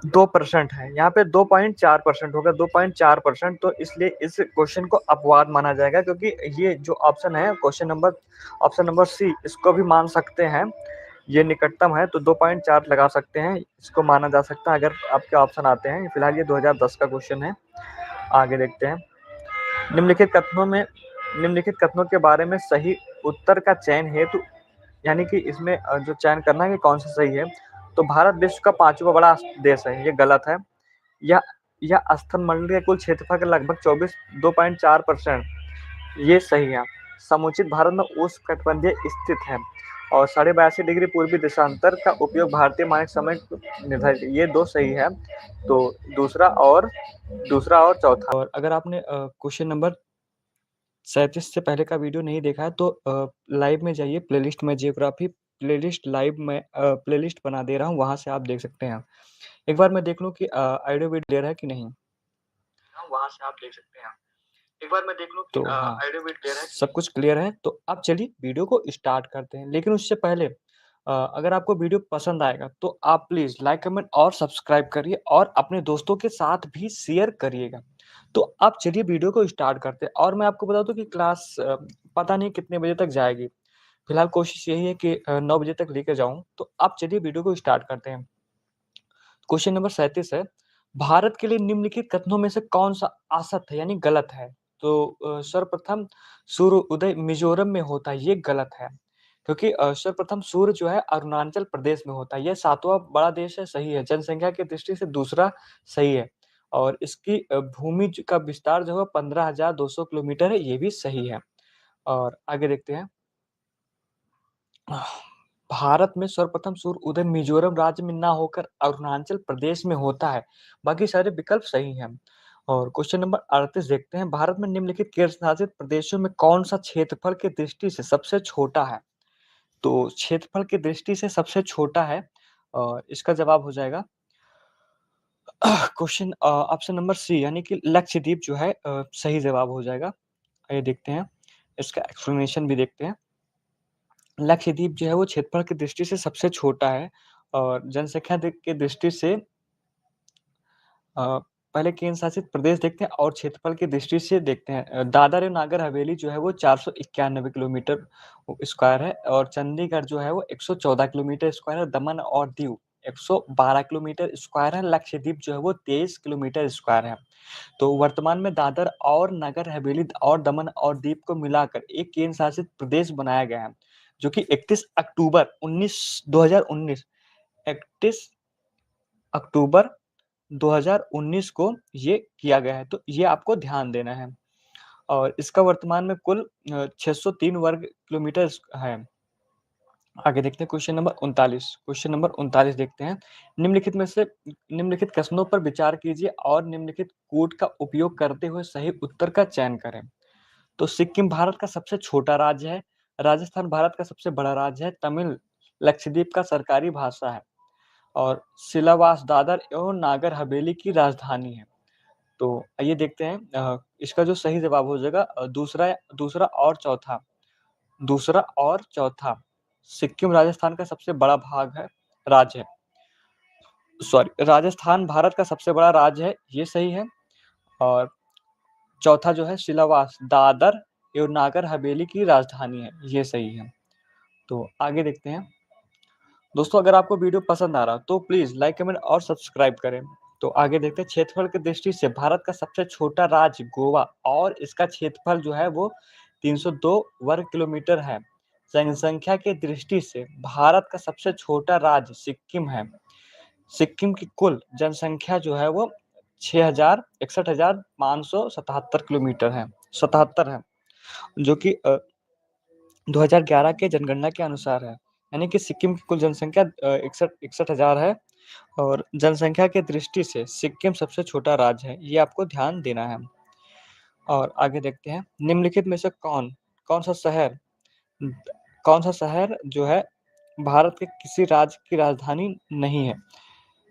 A: 2% है। यहाँ पे 2.4% होगा, 2.4%। तो इसलिए इस क्वेश्चन को अपवाद माना जाएगा, क्योंकि ये जो ऑप्शन है ऑप्शन नंबर सी, इसको भी मान सकते हैं, ये निकटतम है, तो 2.4 लगा सकते हैं, इसको माना जा सकता है अगर आपके ऑप्शन आते हैं। फिलहाल ये 2010 का क्वेश्चन है। आगे देखते हैं निम्नलिखित कथनों के बारे में सही उत्तर का चयन हेतु, यानी कि इसमें जो चयन करना है कि कौन सा सही है। तो भारत विश्व का 5वां बड़ा देश है, ये गलत है। यह स्थलमंडल के कुल क्षेत्रफल का लगभग 2.4%, ये सही है। समुचित भारत में उष्णकटिबंधीय स्थित है और 82.5 डिग्री पूर्वी देशांतर का उपयोग भारतीय मानक समय निर्धारित, ये 2 सही है। तो दूसरा और चौथा। और अगर आपने क्वेश्चन नंबर 37 से पहले का वीडियो नहीं देखा है, तो लाइव में जाइए, प्लेलिस्ट में जियोग्राफी प्लेलिस्ट लाइव में प्लेलिस्ट बना दे रहा हूँ, वहाँ से आप देख सकते हैं। एक बार मैं देख लूँ कि ऑडियो वीडियो क्लियर है कि नहीं। वहाँ से आप देख सकते हैं। एक बार मैं देख लूँ कि ऑडियो वीडियो क्लियर है, सब कुछ क्लियर है। तो अब चलिए वीडियो को स्टार्ट करते हैं। लेकिन उससे पहले अगर आपको वीडियो पसंद आएगा तो आप प्लीज़ लाइक, कमेंट और सब्सक्राइब करिए और अपने दोस्तों के साथ भी शेयर करिएगा। तो अब चलिए वीडियो को स्टार्ट करते हैं। और मैं आपको बता दूँ कि क्लास पता नहीं कितने बजे तक जाएगी। फिलहाल कोशिश यही है कि 9 बजे तक लेकर जाऊँ। तो अब चलिए वीडियो को स्टार्ट करते हैं। क्वेश्चन नंबर 37 है, भारत के लिए निम्नलिखित कथनों में से कौन सा असत्य है, यानी गलत है? तो सर्वप्रथम सूर्य उदय मिजोरम में होता है, ये गलत है, क्योंकि सर्वप्रथम सूर्य जो है अरुणाचल प्रदेश में होता है। यह 7वां बड़ा देश है, सही है। जनसंख्या की दृष्टि से दूसरा सही है। और इसकी भूमि का विस्तार जो है 15,200 किलोमीटर है, ये भी सही है। और आगे देखते हैं, भारत में सर्वप्रथम सूर्य उदय मिजोरम राज्य में ना होकर अरुणाचल प्रदेश में होता है। बाकी सारे विकल्प सही हैं। और क्वेश्चन नंबर 38 देखते हैं, भारत में निम्नलिखित केंद्र शासित प्रदेशों में कौन सा क्षेत्रफल की दृष्टि से सबसे छोटा है? तो क्षेत्रफल की दृष्टि से सबसे छोटा है, और इसका जवाब हो जाएगा क्वेश्चन ऑप्शन नंबर सी, यानी कि लक्षद्वीप जो है सही जवाब हो जाएगा। आइए देखते हैं, इसका एक्सप्लेनेशन भी देखते हैं। लक्षद्वीप जो है वो क्षेत्रफल की दृष्टि से सबसे छोटा है और जनसंख्या की दृष्टि से पहले केंद्र शासित प्रदेश देखते हैं और क्षेत्रफल की दृष्टि से देखते हैं। दादर और नागर हवेली जो है वो 491 किलोमीटर स्क्वायर है और चंडीगढ़ जो है वो 114 किलोमीटर स्क्वायर है। दमन और दीव 112 किलोमीटर स्क्वायर है। लक्षद्वीप जो है वो 23 किलोमीटर स्क्वायर है। तो वर्तमान में दादर और नगर हवेली और दमन और दीव को मिलाकर एक केंद्र शासित प्रदेश बनाया गया है, जो कि 31 अक्टूबर 2019 31 अक्टूबर 2019 को ये किया गया है, तो ये आपको ध्यान देना है। और इसका वर्तमान में कुल 603 वर्ग किलोमीटर है। आगे देखते हैं क्वेश्चन नंबर 39 देखते हैं। निम्नलिखित कथनों पर विचार कीजिए और निम्नलिखित कोड का उपयोग करते हुए सही उत्तर का चयन करें। तो सिक्किम भारत का सबसे छोटा राज्य है। राजस्थान भारत का सबसे बड़ा राज्य है। तमिल लक्षद्वीप का सरकारी भाषा है और सिलावास दादर एवं नागर हवेली की राजधानी है। तो आइए देखते हैं इसका जो सही जवाब हो जाएगा दूसरा और चौथा। दूसरा और चौथा सिक्किम राजस्थान का सबसे बड़ा राज्य है। सॉरी, राजस्थान भारत का सबसे बड़ा राज्य है, ये सही है। और चौथा जो है सिलावास दादर एवं नागर हवेली की राजधानी है, ये सही है। तो आगे देखते हैं। दोस्तों अगर आपको वीडियो पसंद आ रहा तो प्लीज लाइक कमेंट और सब्सक्राइब करें। तो आगे देखते हैं। क्षेत्रफल की दृष्टि से भारत का सबसे छोटा राज्य गोवा और इसका क्षेत्रफल जो है वो 302 वर्ग किलोमीटर है। जनसंख्या की दृष्टि से भारत का सबसे छोटा राज्य सिक्किम है। सिक्किम की कुल जनसंख्या जो है वो 61,577 किलोमीटर है 77 है, जो कि 2011 के जनगणना के अनुसार है। यानी कि सिक्किम की कुल जनसंख्या 61,000 है और जनसंख्या की दृष्टि से सिक्किम सबसे छोटा राज्य है, ये आपको ध्यान देना है। और आगे देखते हैं। निम्नलिखित में से कौन सा शहर जो है भारत के किसी राज्य की राजधानी नहीं है।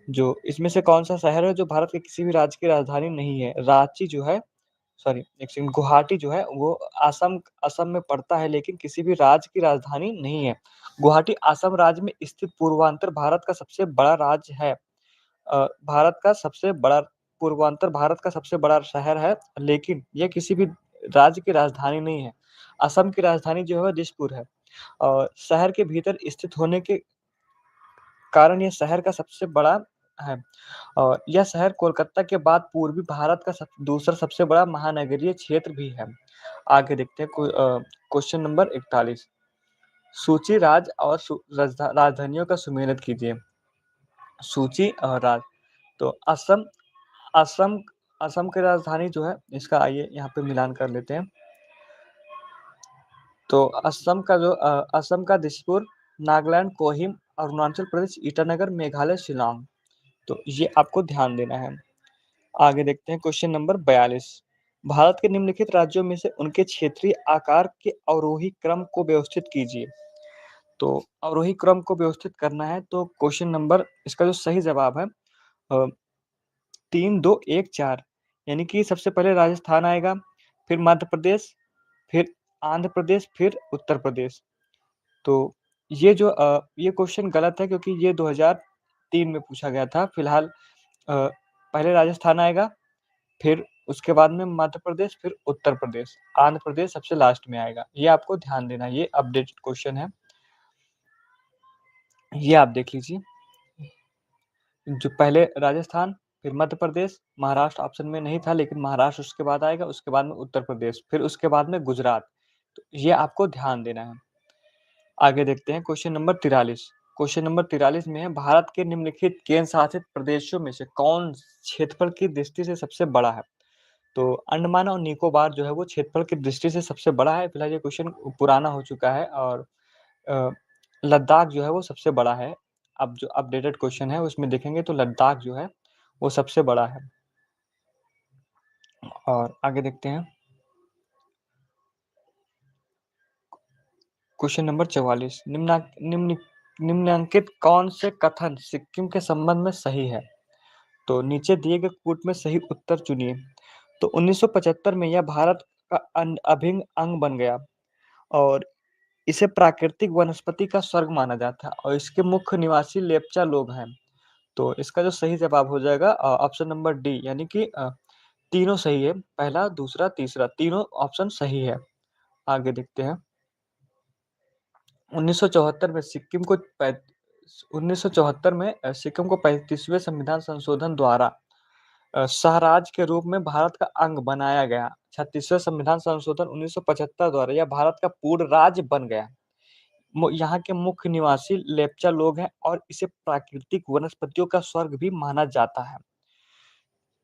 A: जो इसमें से कौन सा शहर है जो भारत के किसी भी राज्य की राजधानी नहीं है। रांची जो है, सॉरी एक सेकंड, गुवाहाटी जो है वो असम में पड़ता है, लेकिन किसी भी राज्य की राजधानी नहीं है। गुवाहाटी असम राज्य में स्थित पूर्वांचल भारत का सबसे बड़ा राज्य है। भारत का सबसे बड़ा शहर है, लेकिन यह किसी भी राज्य की राजधानी नहीं है। असम की राजधानी जो है दिसपुर है और शहर के भीतर स्थित होने के कारण यह शहर का सबसे बड़ा है। और यह शहर कोलकाता के बाद पूर्वी भारत का दूसरा सबसे बड़ा महानगरीय क्षेत्र भी है। आगे देखते हैं क्वेश्चन नंबर 41। सूची राज्य और राजधानियों का सुमेलित कीजिए। सूची और राज्य। तो असम असम की राजधानी जो है, इसका आइए यहाँ पे मिलान कर लेते हैं। तो असम का दिसपुर, नागालैंड कोहिम, अरुणाचल प्रदेश ईटानगर, मेघालय शिलांग। तो ये आपको ध्यान देना है। आगे देखते हैं क्वेश्चन नंबर 42। भारत के निम्नलिखित राज्यों में से उनके क्षेत्रीय आकार के अवरोही क्रम को व्यवस्थित कीजिए। तो अवरोही क्रम को व्यवस्थित करना है, तो क्वेश्चन नंबर इसका जो सही जवाब है 3 2 1 4, यानी कि सबसे पहले राजस्थान आएगा, फिर मध्य प्रदेश, फिर आंध्र प्रदेश, फिर उत्तर प्रदेश। तो ये क्वेश्चन गलत है क्योंकि ये 2003 में पूछा गया था। फिलहाल पहले राजस्थान आएगा, फिर उसके बाद में मध्य प्रदेश, फिर उत्तर प्रदेश, आंध्र प्रदेश सबसे लास्ट में आएगा। ये आपको ध्यान देना, ये अपडेटेड क्वेश्चन है, ये आप देख लीजिए। जो पहले राजस्थान, फिर मध्य प्रदेश, महाराष्ट्र ऑप्शन में नहीं था लेकिन महाराष्ट्र उसके बाद आएगा, उसके बाद में उत्तर प्रदेश, फिर उसके बाद में गुजरात। तो ये आपको ध्यान देना है। आगे देखते हैं क्वेश्चन नंबर 43। क्वेश्चन नंबर 43 में है, भारत के निम्नलिखित केंद्र शासित प्रदेशों में से कौन क्षेत्रफल की दृष्टि से सबसे बड़ा है। तो अंडमान और निकोबार जो है वो क्षेत्रफल की दृष्टि से सबसे बड़ा है। फिलहाल ये क्वेश्चन पुराना हो चुका है और लद्दाख जो है वो सबसे बड़ा है। अब जो अपडेटेड क्वेश्चन है उसमें देखेंगे तो लद्दाख जो है वो सबसे बड़ा है। और आगे देखते हैं क्वेश्चन नंबर 44। निम्नलिखित कौन से कथन सिक्किम के संबंध में सही है। तो नीचे दिए गए कोट में सही उत्तर चुनिए। तो 1975 में यह भारत का अभिन्न अंग बन गया और इसे प्राकृतिक वनस्पति का स्वर्ग माना जाता है और इसके मुख्य निवासी लेप्चा लोग हैं। तो इसका जो सही जवाब हो जाएगा ऑप्शन नंबर डी, यानी कि तीनों सही है। पहला, दूसरा, तीसरा, तीनों ऑप्शन सही है। आगे देखते हैं। 1974 में सिक्किम को 1974 में सिक्किम को 35वें संविधान संशोधन द्वारा सहराज के रूप में भारत का अंग बनाया गया। 36वें संविधान संशोधन 1975 द्वारा यह भारत का पूर्ण राज्य बन गया। यहाँ के मुख्य निवासी लेप्चा लोग हैं और इसे प्राकृतिक वनस्पतियों का स्वर्ग भी माना जाता है।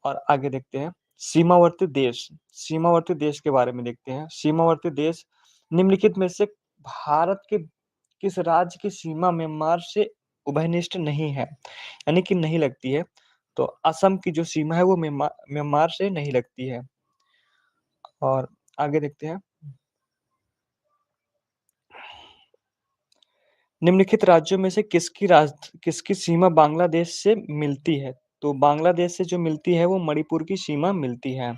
A: और आगे देखते हैं। सीमावर्ती देश, सीमावर्ती देश के बारे में देखते हैं। सीमावर्ती देश निम्नलिखित में से भारत के किस राज्य की सीमा म्यांमार से उभयनिष्ठ नहीं है, यानी कि नहीं लगती है। तो असम की जो सीमा है वो म्यांमार से नहीं लगती है। और आगे देखते हैं। निम्नलिखित राज्यों में से किसकी सीमा बांग्लादेश से मिलती है? तो बांग्लादेश से जो मिलती है वो मणिपुर की सीमा मिलती है।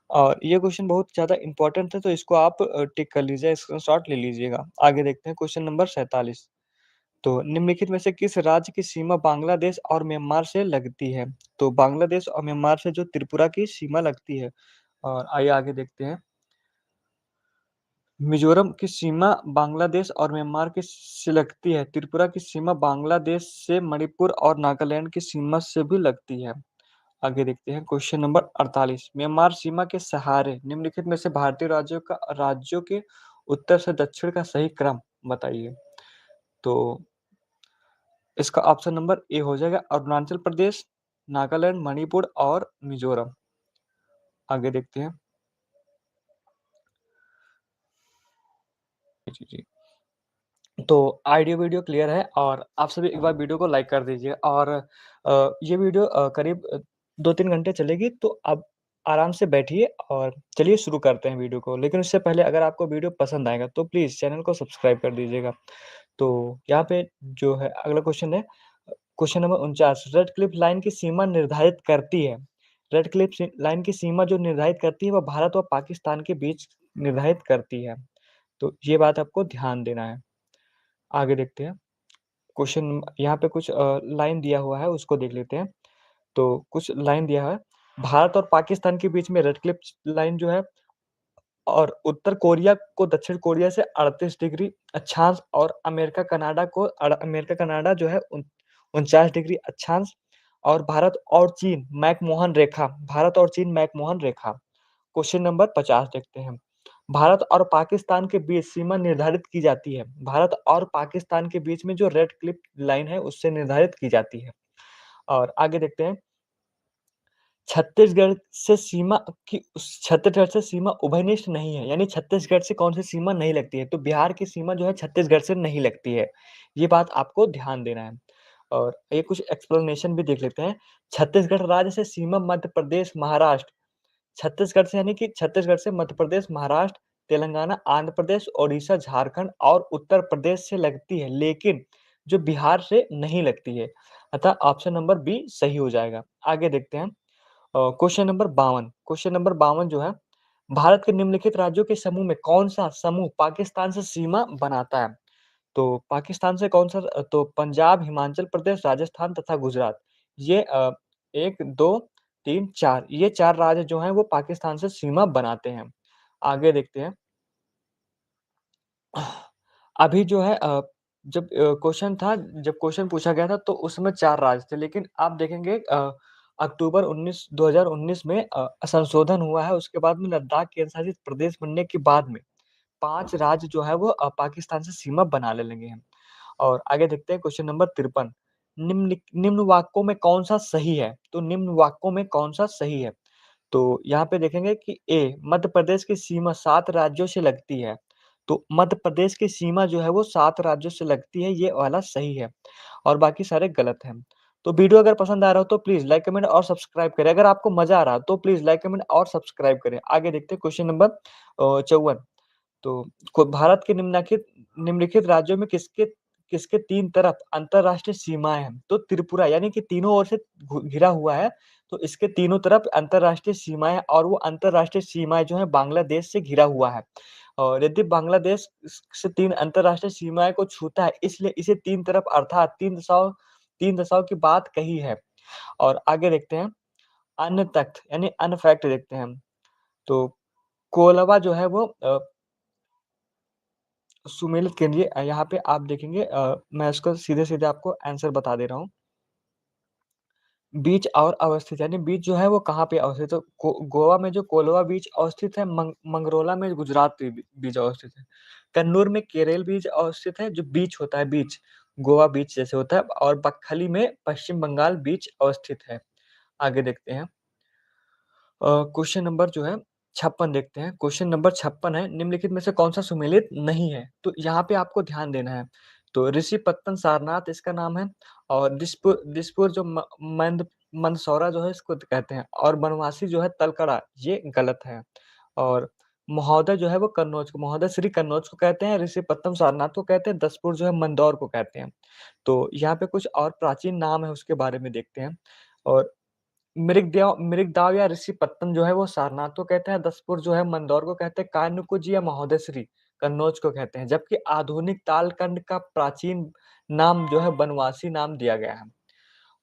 A: और ये क्वेश्चन बहुत ज़्यादा इंपॉर्टेंट है, तो इसको आप टिक कर लीजिए, स्क्रीनशॉट ले लीजिएगा। आगे देखते हैं क्वेश्चन नंबर 47। तो निम्नलिखित में से किस राज्य की सीमा बांग्लादेश और म्यांमार से लगती है? तो बांग्लादेश और म्यांमार से जो त्रिपुरा की सीमा लगती है। और आइए आगे देखते हैं। मिजोरम की सीमा बांग्लादेश और म्यांमार की से लगती है। त्रिपुरा की सीमा बांग्लादेश से मणिपुर और नागालैंड की सीमा से भी लगती है। आगे देखते हैं क्वेश्चन नंबर 48। म्यांमार सीमा के सहारे निम्नलिखित में से भारतीय राज्यों के उत्तर से दक्षिण का सही क्रम बताइए। तो इसका ऑप्शन नंबर ए हो जाएगा अरुणाचल प्रदेश, नागालैंड, मणिपुर और मिजोरम। आगे देखते हैं। जी जी। तो ऑडियो वीडियो क्लियर है और आप सभी एक बार वीडियो को लाइक कर दीजिए। और ये वीडियो करीब 2-3 घंटे चलेगी, तो आप आराम से बैठिए और चलिए शुरू करते हैं वीडियो को। लेकिन उससे पहले अगर आपको वीडियो पसंद आएगा तो प्लीज़ चैनल को सब्सक्राइब कर दीजिएगा। तो यहाँ पे जो है अगला क्वेश्चन है, question number 49। Red Cliff line की सीमा निर्धारित करती है। रेड क्लिफ लाइन की सीमा जो निर्धारित करती है वह भारत और पाकिस्तान के बीच निर्धारित करती है। तो ये बात आपको ध्यान देना है। आगे देखते हैं। क्वेश्चन यहाँ पे कुछ लाइन दिया हुआ है, उसको देख लेते हैं। तो कुछ लाइन दिया है। भारत और पाकिस्तान के बीच में रेड क्लिफ लाइन जो है और उत्तर कोरिया को दक्षिण कोरिया से 38 डिग्री अक्षांश और अमेरिका कनाडा जो है 49 डिग्री अक्षांश और भारत और चीन मैकमोहन रेखा। क्वेश्चन नंबर 50 देखते हैं। भारत और पाकिस्तान के बीच सीमा निर्धारित की जाती है। भारत और पाकिस्तान के बीच में जो रेड क्लिफ लाइन है उससे निर्धारित की जाती है। और आगे देखते हैं। छत्तीसगढ़ से छत्तीसगढ़ से सीमा उभयनिष्ठ नहीं है, यानी छत्तीसगढ़ से कौन सी सीमा नहीं लगती है? तो बिहार की सीमा जो है छत्तीसगढ़ से नहीं लगती है। ये बात आपको ध्यान देना है। और ये कुछ एक्सप्लेनेशन भी देख लेते हैं। छत्तीसगढ़ राज्य से सीमा मध्य प्रदेश, महाराष्ट्र, छत्तीसगढ़ से यानी कि छत्तीसगढ़ से मध्य प्रदेश, महाराष्ट्र, तेलंगाना, आंध्र प्रदेश, ओडिशा, झारखंड और उत्तर प्रदेश से लगती है, लेकिन जो बिहार से नहीं लगती है। अतः ऑप्शन नंबर बी सही हो जाएगा। आगे देखते हैं। Question number 52। क्वेश्चन नंबर 52 जो है, भारत के निम्नलिखित राज्यों के समूह में कौन सा समूह पाकिस्तान से सीमा बनाता है? तो पाकिस्तान से कौन सा? तो पंजाब, हिमाचल प्रदेश, राजस्थान तथा गुजरात। ये 1, 2, 3, 4 ये 4 राज्य जो हैं वो पाकिस्तान से सीमा बनाते हैं। आगे देखते हैं। अभी जो है जब क्वेश्चन पूछा गया था तो उसमें 4 राज्य थे, लेकिन आप देखेंगे अक्टूबर 2019 में संशोधन हुआ है। उसके बाद में लद्दाख केंद्र-शासित प्रदेश बनने के बाद में 5 राज्य जो है वो पाकिस्तान से सीमा बनाने लगे हैं। और आगे देखते हैं क्वेश्चन नंबर 53। निम्न वाक्यों में कौन-सा सही है? तो निम्न वाक्यों में कौन-सा सही है? तो यहाँ पे देखेंगे कि ए मध्य प्रदेश की सीमा 7 राज्यों से लगती है। तो मध्य प्रदेश की सीमा जो है वो 7 राज्यों से लगती है, ये वाला सही है और बाकी सारे गलत हैं। तो वीडियो अगर पसंद आ रहा हो तो प्लीज़ लाइक, कमेंट और सब्सक्राइब करें। अगर आपको मज़ा आ रहा है तो प्लीज़ लाइक, कमेंट और सब्सक्राइब करें। आगे देखते हैं क्वेश्चन नंबर 54। तो भारत के निम्नलिखित राज्यों में किसके 3 तरफ अंतर्राष्ट्रीय सीमाएँ हैं? तो त्रिपुरा यानी कि तीनों ओर से घिरा हुआ है, तो इसके तीनों तरफ अंतर्राष्ट्रीय सीमाएँ और वो अंतर्राष्ट्रीय सीमाएँ जो है बांग्लादेश से घिरा हुआ है। और यदि बांग्लादेश से 3 अंतर्राष्ट्रीय सीमाएँ को छूता है, इसलिए इसे 3 तरफ अर्थात 3 दिशाओं की बात कही है। और आगे देखते हैं, अन्य तथ्य यानी अन्य फैक्ट देखते हैं हम। तो कोलवा जो है वो सुमेलित के लिए यहाँ पे आप देखेंगे मैं इसको सीधे-सीधे आपको आंसर बता दे रहा हूँ। बीच और अवस्थित यानी बीच जो है वो कहाँ पे अवस्थित है? तो गोवा में जो कोलवा बीच अवस्थित है, मंगरोला में गुजरात पे बीच अवस्थित है। कन्नूर में केरल बीच अवस्थित है, जो बीच होता है बीच, गोवा बीच जैसे होता है और बकखली में पश्चिम बंगाल बीच अवस्थित है। आगे देखते हैं। क्वेश्चन नंबर जो है 56 देखते हैं। क्वेश्चन नंबर 56 है, निम्नलिखित में से कौन-सा सुमेलित नहीं है? तो यहाँ पे आपको ध्यान देना है। तो ऋषिपत्तन सारनाथ इसका नाम है और दिसपुर जो मंदसौरा जो है इसको कहते हैं और बनवासी जो है तलकड़ा ये गलत है। और महोदय जो है वो कन्नौज को महोदय श्री कन्नौज को कहते हैं, ऋषिपत्तन सारनाथ को कहते हैं, दसपुर जो है मंदौर को कहते हैं। तो यहाँ पे कुछ और प्राचीन नाम है उसके बारे में देखते हैं। और मृगदाव या ऋषिपत्तन जो है वो सारनाथ को कहते हैं, दसपुर जो है मंदौर को कहते हैं, कान्यकुज या महोदयश्री कन्नौज को कहते हैं, जबकि आधुनिक तालकंड का प्राचीन नाम जो है बनवासी नाम दिया गया है।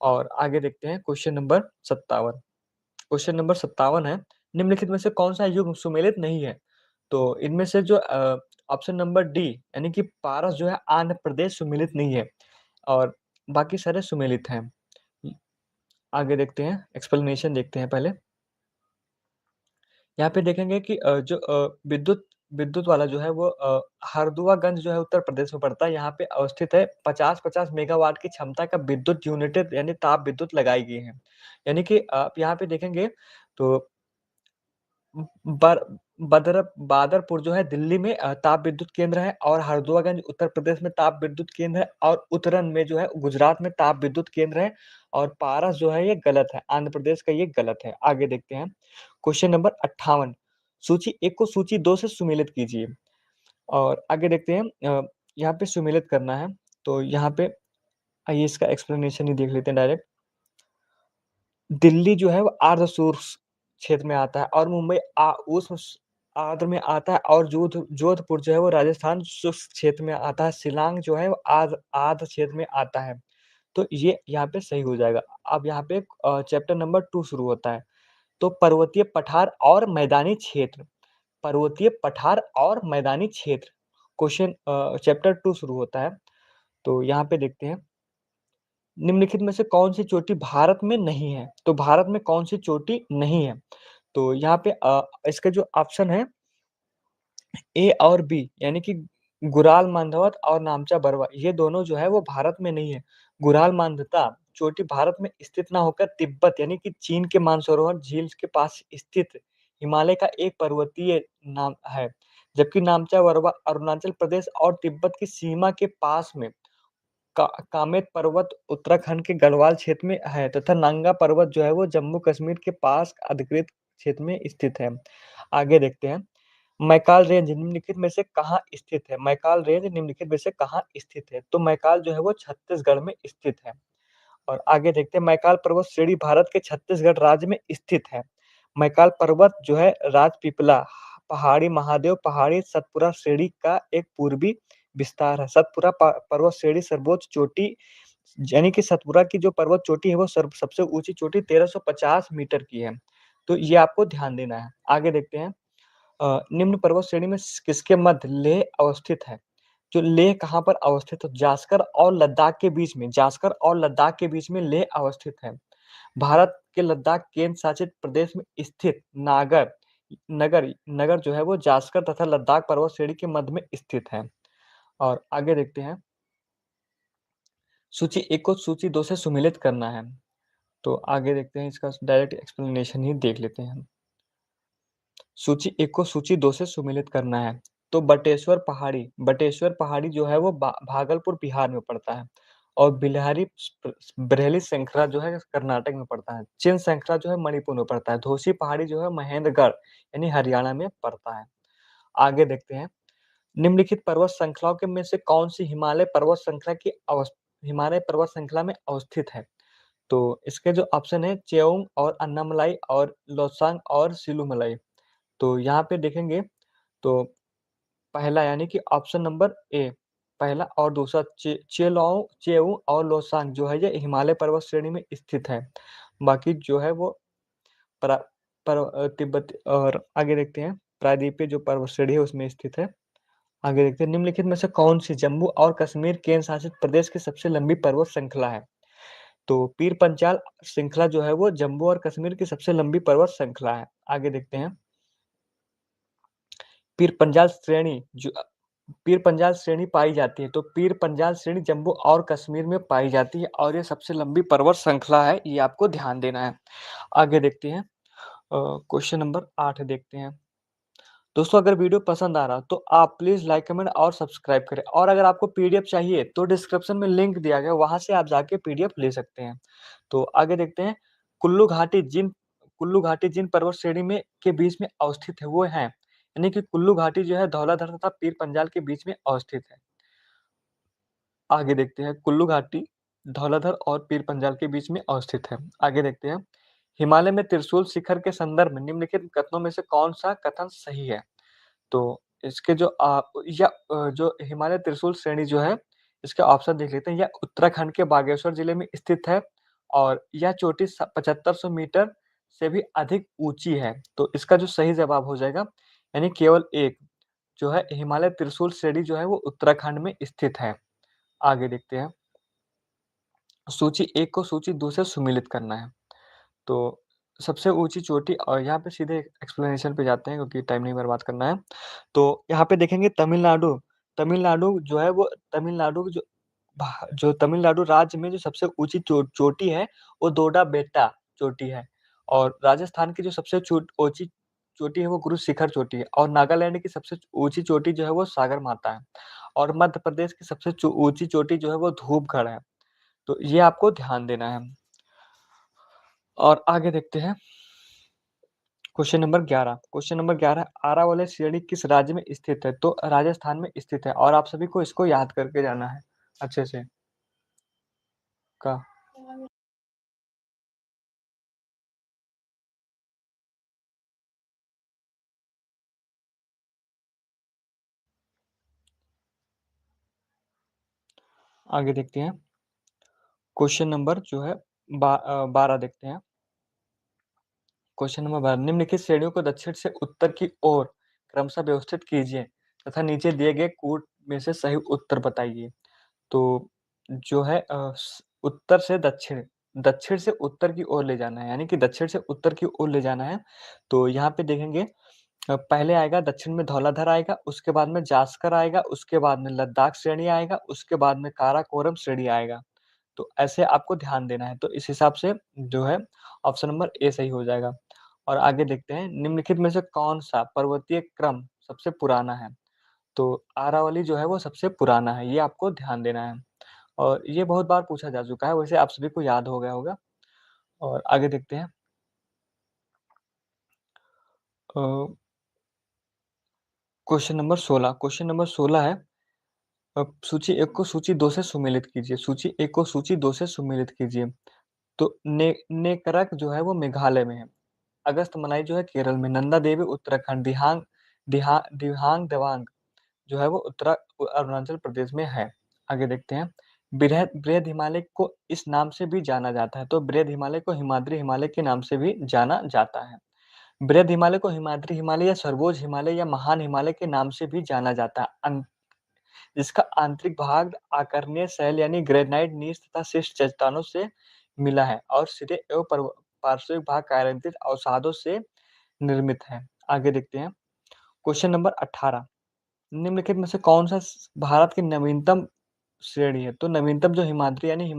A: और आगे देखते हैं क्वेश्चन नंबर 57। क्वेश्चन नंबर 57 है, निम्नलिखित में से कौन-सा युग सुमेलित नहीं है? तो इनमें से जो ऑप्शन नंबर डी यानी कि पारस जो है आंध्र प्रदेश सुमेलित नहीं है और बाकी सारे सुमेलित हैं। आगे देखते हैं, एक्सप्लेनेशन देखते हैं पहले। यहाँ पे देखेंगे कि जो विद्युत विद्युत वाला जो है वो हरदुआगंज जो है उत्तर प्रदेश में पड़ता है। यहाँ पे अवस्थित है 50-50 मेगावाट की क्षमता का विद्युत यूनिटें यानी ताप विद्युत लगाई गई हैं। यानी कि आप यहाँ पे देखेंगे तो बर बादरपुर जो है दिल्ली में ताप विद्युत केंद्र है और हरदुआगंज उत्तर प्रदेश में ताप विद्युत केंद्र है और उतरन में जो है गुजरात में ताप विद्युत केंद्र है और पारस जो है ये गलत है, आंध्र प्रदेश का ये गलत है। आगे देखते हैं, क्वेश्चन नंबर 58 सूची 1 को सूची 2 से सुमेलित कीजिए और आगे देखते हैं यहाँ पे सुमेलित करना है, तो यहाँ पे आइए इसका एक्सप्लेनेशन ही देख लेते हैं डायरेक्ट। दिल्ली जो है वो आर्द्र शुष्क क्षेत्र में आता है और मुंबई उष्ण आर्द्र में आता है और जोधपुर जो है वो राजस्थान शुष्क क्षेत्र में आता है। शिलांग जो है वो आर्द्र आर्द्र क्षेत्र में आता है। तो ये यहाँ पे सही हो जाएगा। अब यहाँ पे चैप्टर नंबर 2 शुरू होता है। तो पर्वतीय पठार और मैदानी क्षेत्र, पर्वतीय पठार और मैदानी क्षेत्र क्वेश्चन चैप्टर 2 शुरू होता है। तो यहाँ पे देखते हैं निम्नलिखित में से कौन-सी चोटी भारत में नहीं है? तो भारत में कौन-सी चोटी नहीं है? तो यहाँ पे इसका जो ऑप्शन है ए और बी यानी कि गुराल मांधावत और नामचा बरवा ये दोनों जो है वो भारत में नहीं है। गुराल मांधाता चोटी भारत में स्थित ना होकर तिब्बत यानी कि चीन के मानसरोवर झील के पास स्थित हिमालय का एक पर्वतीय नाम है। जबकि नामचा बरवा अरुणाचल प्रदेश और तिब्बत की सीमा के पास में कामेत पर्वत उत्तराखंड के गढ़वाल क्षेत्र में है तथा नंगा पर्वत जो है वो जम्मू कश्मीर के पास अधिकृत क्षेत्र में स्थित है। आगे देखते हैं, मैकाल रेंज निम्नलिखित में से कहाँ स्थित है? मैकाल रेंज निम्नलिखित में से कहाँ स्थित है? तो मैकाल जो है वो छत्तीसगढ़ में स्थित है। और आगे देखते हैं मैकाल पर्वत श्रेणी भारत के छत्तीसगढ़ राज्य में स्थित है। मैकाल पर्वत जो है राजपीपला पहाड़ी महादेव पहाड़ी सतपुरा श्रेणी का एक पूर्वी विस्तार है। सतपुरा पर्वत श्रेणी सर्वोच्च चोटी यानी कि सतपुरा की जो पर्वत चोटी है वो सबसे ऊंची चोटी 1350 मीटर की है। तो ये आपको ध्यान देना है। आगे देखते हैं निम्न पर्वत श्रेणी में किसके मध्य लेह अवस्थित है? जो लेह कहाँ पर अवस्थित है? जास्कर और लद्दाख के बीच में, जास्कर और लद्दाख के बीच में लेह अवस्थित है। भारत के लद्दाख केंद्र शासित प्रदेश में स्थित नगर जो है वो जास्कर तथा लद्दाख पर्वत श्रेणी के मध्य में स्थित है। और आगे देखते हैं, सूची 1 को सूची 2 से सुमेलित करना है। तो आगे देखते हैं, इसका डायरेक्ट एक्सप्लेनेशन ही देख लेते हैं हम। सूची 1 को सूची 2 से सुमेलित करना है। तो बटेश्वर पहाड़ी जो है वो भागलपुर बिहार में पड़ता है और बरेली श्रृंखला जो है कर्नाटक में पड़ता है। चिन श्रृंखला जो है मणिपुर में पड़ता है। धोसी पहाड़ी जो है महेंद्रगढ़ यानी हरियाणा में पड़ता है। आगे देखते हैं, निम्नलिखित पर्वत श्रृंखलाओं के में से कौन सी हिमालय पर्वत श्रृंखला में अवस्थित है? तो इसके जो ऑप्शन है चेओंग और अन्नामलाई और लोसांग और सिलुमलाई। तो यहाँ पे देखेंगे तो पहला यानी कि ऑप्शन नंबर ए, पहला और दूसरा चेओंग और लोसांग जो है ये हिमालय पर्वत श्रेणी में स्थित है। बाकी जो है वो परा तिब्बत और आगे देखते हैं प्रायद्वीपीय जो पर्वत श्रेणी है उसमें स्थित है। आगे देखते हैं निम्नलिखित में से कौन सी जम्मू और कश्मीर केंद्र शासित प्रदेश की सबसे लंबी पर्वत श्रृंखला है? तो पीर पंचाल श्रृंखला जो है वो जम्मू और कश्मीर की सबसे लंबी पर्वत श्रृंखला है। आगे देखते हैं पीर पंजाल श्रेणी जो पीर पंजाल श्रेणी पाई जाती है, तो पीर पंजाल श्रेणी जम्मू और कश्मीर में पाई जाती है और ये सबसे लंबी पर्वत श्रृंखला है, ये आपको ध्यान देना है। आगे देखते हैं क्वेश्चन नंबर 8 देखते हैं। दोस्तों अगर वीडियो पसंद आ रहा तो आप प्लीज लाइक कमेंट और सब्सक्राइब करें और अगर आपको पीडीएफ चाहिए तो डिस्क्रिप्शन में लिंक दिया गया वहां से आप जाके पीडीएफ ले सकते हैं। तो आगे देखते हैं कुल्लू घाटी जिन पर्वत श्रेणी में के बीच में अवस्थित है वो है, यानी कि कुल्लू घाटी जो है धौलाधर तथा पीर पंजाल के बीच में अवस्थित है। आगे देखते हैं कुल्लू घाटी धौलाधर और पीर पंजाल के बीच में अवस्थित है। आगे देखते हैं हिमालय में त्रिशूल शिखर के संदर्भ में निम्नलिखित कथनों में से कौन सा कथन सही है? तो इसके जो हिमालय त्रिशूल श्रेणी जो है इसके ऑप्शन देख लेते हैं। यह उत्तराखंड के बागेश्वर जिले में स्थित है और यह चोटी 7500 मीटर से भी अधिक ऊंची है। तो इसका जो सही जवाब हो जाएगा यानी केवल एक जो है हिमालय त्रिशूल श्रेणी जो है वो उत्तराखंड में स्थित है। आगे देखते हैं सूची एक को सूची दो से सुमेलित करना है। तो सबसे ऊँची चोटी और यहाँ पे सीधे एक्सप्लेनेशन पे जाते हैं क्योंकि टाइम नहीं बर्बाद करना है। तो यहाँ पे देखेंगे तमिलनाडु तमिलनाडु जो है वो तमिलनाडु की जो तमिलनाडु राज्य में जो सबसे ऊँची चोटी है वो दोडा बेट्टा चोटी है और राजस्थान की जो सबसे ऊँची चोटी है वो गुरु शिखर चोटी है और नागालैंड की सबसे ऊँची चोटी जो है वो सागर माता है और मध्य प्रदेश की सबसे ऊँची चोटी जो है वो धूपगढ़ है। तो ये आपको ध्यान देना है। और आगे देखते हैं क्वेश्चन नंबर 11 आरावली श्रेणी किस राज्य में स्थित है? तो राजस्थान में स्थित है और आप सभी को इसको याद करके जाना है अच्छे से का। आगे देखते हैं क्वेश्चन नंबर जो है 12 देखते हैं। क्वेश्चन नंबर 12 निम्नलिखित श्रेणियों को दक्षिण से उत्तर की ओर क्रमशः व्यवस्थित कीजिए तथा नीचे दिए गए कूट में से सही उत्तर बताइए। तो जो है उत्तर से दक्षिण दक्षिण से उत्तर की ओर ले जाना है यानी कि दक्षिण से उत्तर की ओर ले जाना है। तो यहाँ पे देखेंगे पहले आएगा दक्षिण में धौलाधर आएगा, उसके बाद में जास्कर आएगा, उसके बाद में लद्दाख श्रेणी आएगा, उसके बाद में काराकोरम श्रेणी आएगा। तो ऐसे आपको ध्यान देना है। तो इस हिसाब से जो है ऑप्शन नंबर ए सही हो जाएगा। और आगे देखते हैं निम्नलिखित में से कौन-सा पर्वतीय क्रम सबसे पुराना है? तो आरावली जो है वो सबसे पुराना है, ये आपको ध्यान देना है। और ये बहुत बार पूछा जा चुका है, वैसे आप सभी को याद हो गया होगा। और आगे देखते हैं अ, क्वेश्चन नंबर 16 है सूची 1 को सूची 2 से सुमेलित कीजिए। सूची 1 को सूची 2 से सुमेलित कीजिए। तो नेकरक जो है वो मेघालय में है। अगस्त्यमलाई जो है केरल में, नंदा देवी उत्तराखंड, दिहांग देवांग जो है वो अरुणाचल प्रदेश में है। आगे देखते हैं बृहद हिमालय को इस नाम से भी जाना जाता है। तो बृहद हिमालय को हिमाद्री हिमालय के नाम से भी जाना जाता है। बृहद हिमालय को हिमाद्री हिमालय या सर्वोच्च हिमालय या महान हिमालय के नाम से भी जाना जाता है। इसका आंतरिक भाग आकर्षणीय शैल यानी ग्रेनाइट नीच तथा शिष्ट चट्टानों से मिला है और सिरे एवं पार्श्विक भाग कायांतित अवसादों से निर्मित है। आगे देखते हैं क्वेश्चन नंबर 18 निम्नलिखित में से कौन सा भारत की नवीनतम श्रेणी है? तो नवीनतम जो हिमाद्री यानी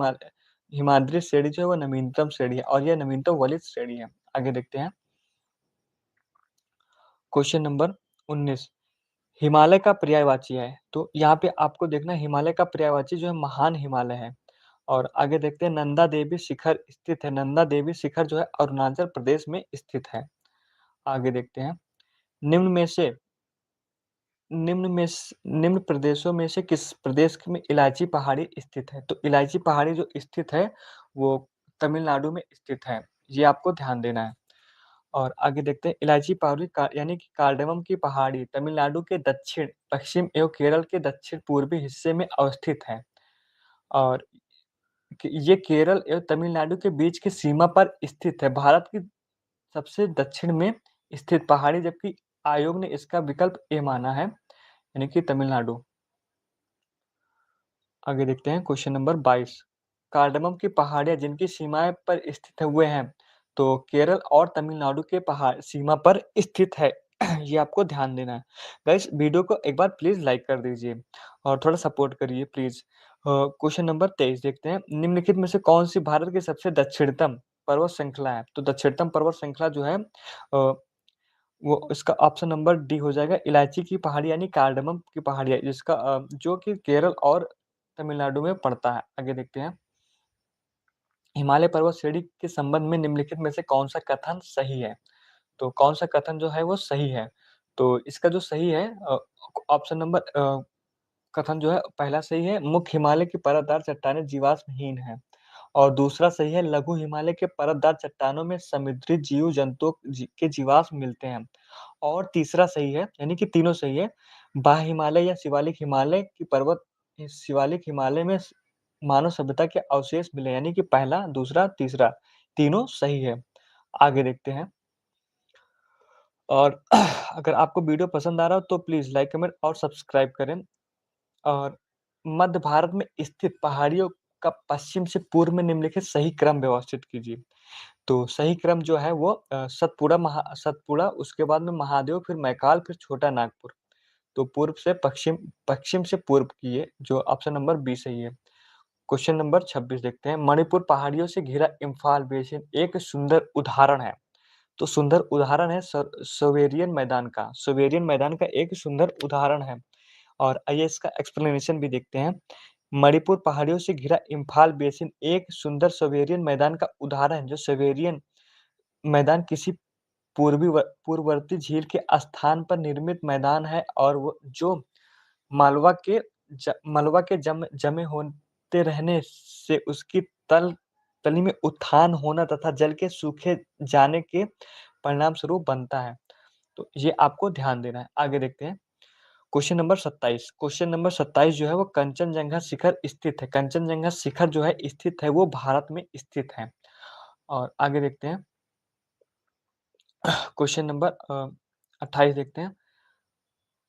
A: हिमाद्री श्रेणी जो है वो नवीनतम श्रेणी है और यह नवीनतम वलित श्रेणी है। आगे देखते हैं क्वेश्चन नंबर 19 हिमालय का पर्यायवाची है। तो यहाँ पे आपको देखना है हिमालय का पर्यायवाची जो है महान हिमालय है। और आगे देखते हैं नंदा देवी शिखर स्थित है। नंदा देवी शिखर जो है अरुणाचल प्रदेश में स्थित है। आगे देखते हैं निम्न में से निम्न प्रदेशों में से किस प्रदेश में इलायची पहाड़ी स्थित है? तो इलायची पहाड़ी जो स्थित है, वो तमिलनाडु में स्थित है। ये आपको ध्यान देना है। और आगे देखते हैं, इलायची पहाड़ी का यानी कि कार्डमम की पहाड़ी तमिलनाडु के दक्षिण, पश्चिम एवं केरल के दक्षिण-पूर्वी हिस्से में अवस्थित है। और ये केरल एवं तमिलनाडु के बीच की सीमा पर स्थित है। भारत की सबसे दक्षिण में स्थित पहाड़ी, जबकि आयोग ने इसका विकल्प ए माना है, यानी कि तमिलनाडु। आगे देखते हैं क्वेश्चन नंबर 22। कार्डमम की पहाड़ियाँ जिनकी सीमाएँ पर स्थित हुए हैं, तो केरल और तमिलनाडु के पहाड़ सीमा पर स्थित है। ये आपको ध्यान देना है। गाइस, वीडियो को एक बार प्लीज़ लाइक कर दीजिए और थोड़ा सपोर्ट करिए प्लीज़। क्वेश्चन नंबर 23 देखते हैं। निम्नलिखित में से कौन-सी भारत की सबसे दक्षिणतम पर्वत श्रृंखला है? तो दक्षिणतम पर्वत श्रृंखला जो है वो इसका ऑप्शन नंबर डी हो जाएगा, इलायची की पहाड़ी यानी कार्डमम की पहाड़ियाँ, जिसका जो कि केरल और तमिलनाडु में पड़ता है। आगे देखते हैं। हिमालय पर्वत श्रेणी के संबंध में निम्नलिखित में से कौन-सा कथन सही है? तो कौन-सा कथन जो है वो सही है? तो इसका जो सही है ऑप्शन नंबर कथन जो है पहला सही है, मुख्य हिमालय की परतदार चट्टानें जीवाश्महीन हैं। और दूसरा सही है, लघु हिमालय के परतदार चट्टानों में समुद्री जीव-जंतुओं के जीवाश्म मिलते हैं। और तीसरा सही है, यानी कि तीनों सही है, बाह्य हिमालय या शिवालिक हिमालय में मानव सभ्यता के अवशेष मिले, यानी कि पहला, दूसरा, तीसरा, तीनों सही है। आगे देखते हैं। और अगर आपको वीडियो पसंद आ रहा हो तो प्लीज़ लाइक, कमेंट और सब्सक्राइब करें। और मध्य भारत में स्थित पहाड़ियों का पश्चिम से पूर्व में निम्नलिखित सही क्रम व्यवस्थित कीजिए। तो सही क्रम जो है वो सतपुड़ा, उसके बाद में महादेव, फिर मैकाल, फिर छोटा नागपुर। तो पूर्व से पश्चिम, पश्चिम से पूर्व की ये जो ऑप्शन नंबर बी सही है। क्वेश्चन नंबर 26 देखते हैं। मणिपुर पहाड़ियों से घिरा इम्फाल बेसिन एक सुंदर उदाहरण है। तो सुंदर उदाहरण है सोवेरियन मैदान का एक सुंदर उदाहरण है। और आइए इसका एक्सप्लेनेशन भी देखते हैं। मणिपुर पहाड़ियों से घिरा इम्फाल बेसिन एक सुंदर सोवेरियन मैदान का उदाहरण है। जो सोवेरियन मैदान किसी पूर्ववर्ती झील के स्थान पर निर्मित मैदान है, और वो जो मालवा के मलबा के जमे होते रहने से उसकी तली में उत्थान होना तथा जल के सूखे जाने के परिणाम स्वरूप बनता है। तो ये आपको ध्यान देना है। आगे देखते हैं। क्वेश्चन नंबर 27 जो है वो कंचनजंगा शिखर स्थित है। कंचनजंगा शिखर जो है स्थित है, वो भारत में स्थित है। और आगे देखते हैं। क्वेश्चन नंबर 28 देखते हैं।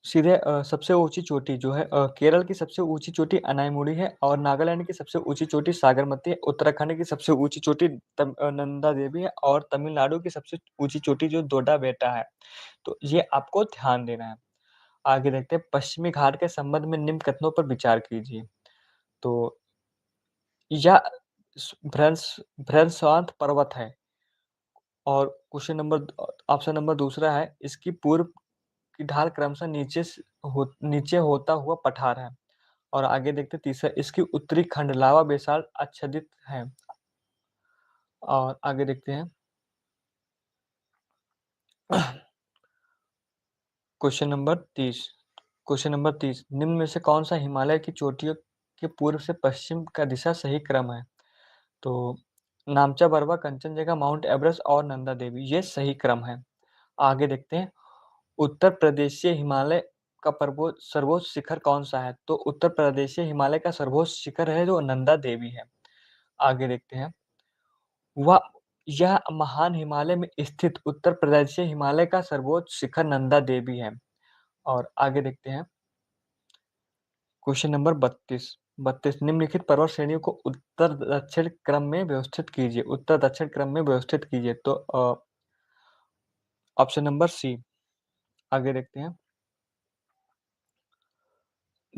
A: सीधे सबसे ऊँची चोटी जो है केरल की सबसे ऊँची चोटी अनायमुड़ी है, और नागालैंड की सबसे ऊँची चोटी सागरमती है, उत्तराखंड की सबसे ऊँची चोटी नंदा देवी है, और तमिलनाडु की सबसे ऊँची चोटी जो डोडा बेटा है। तो ये आपको ध्यान देना है। आगे देखते हैं। पश्चिमी घाट के संबंध में निम्न कथनों पर विचार कीजिए। तो यह भ्रंशवंत पर्वत है। और ऑप्शन नंबर दूसरा है, इसकी पूर्व की ढाल क्रमशः नीचे होता हुआ पठार है। और आगे देखते हैं तीसरा, इसकी उत्तरी खंड लावा बेसाल्ट आच्छादित है। और आगे देखते हैं। क्वेश्चन नंबर 30 निम्न में से कौन सा हिमालय की चोटियों के पूर्व से पश्चिम का दिशा सही क्रम है? तो नामचा बरवा, कंचनजंगा, माउंट एवरेस्ट और नंदा देवी, ये सही क्रम है। आगे देखते हैं। उत्तर प्रदेशीय हिमालय का सर्वोच्च शिखर कौन सा है? तो उत्तर प्रदेशीय हिमालय का सर्वोच्च शिखर है जो नंदा देवी है। आगे देखते हैं। वह यह महान हिमालय में स्थित उत्तर प्रदेशीय हिमालय का सर्वोच्च शिखर नंदा देवी है। और आगे देखते हैं। क्वेश्चन नंबर 32 निम्नलिखित पर्वत श्रेणियों को उत्तर दक्षिण क्रम में व्यवस्थित कीजिए। उत्तर दक्षिण क्रम में व्यवस्थित कीजिए। तो ऑप्शन नंबर सी। आगे देखते हैं।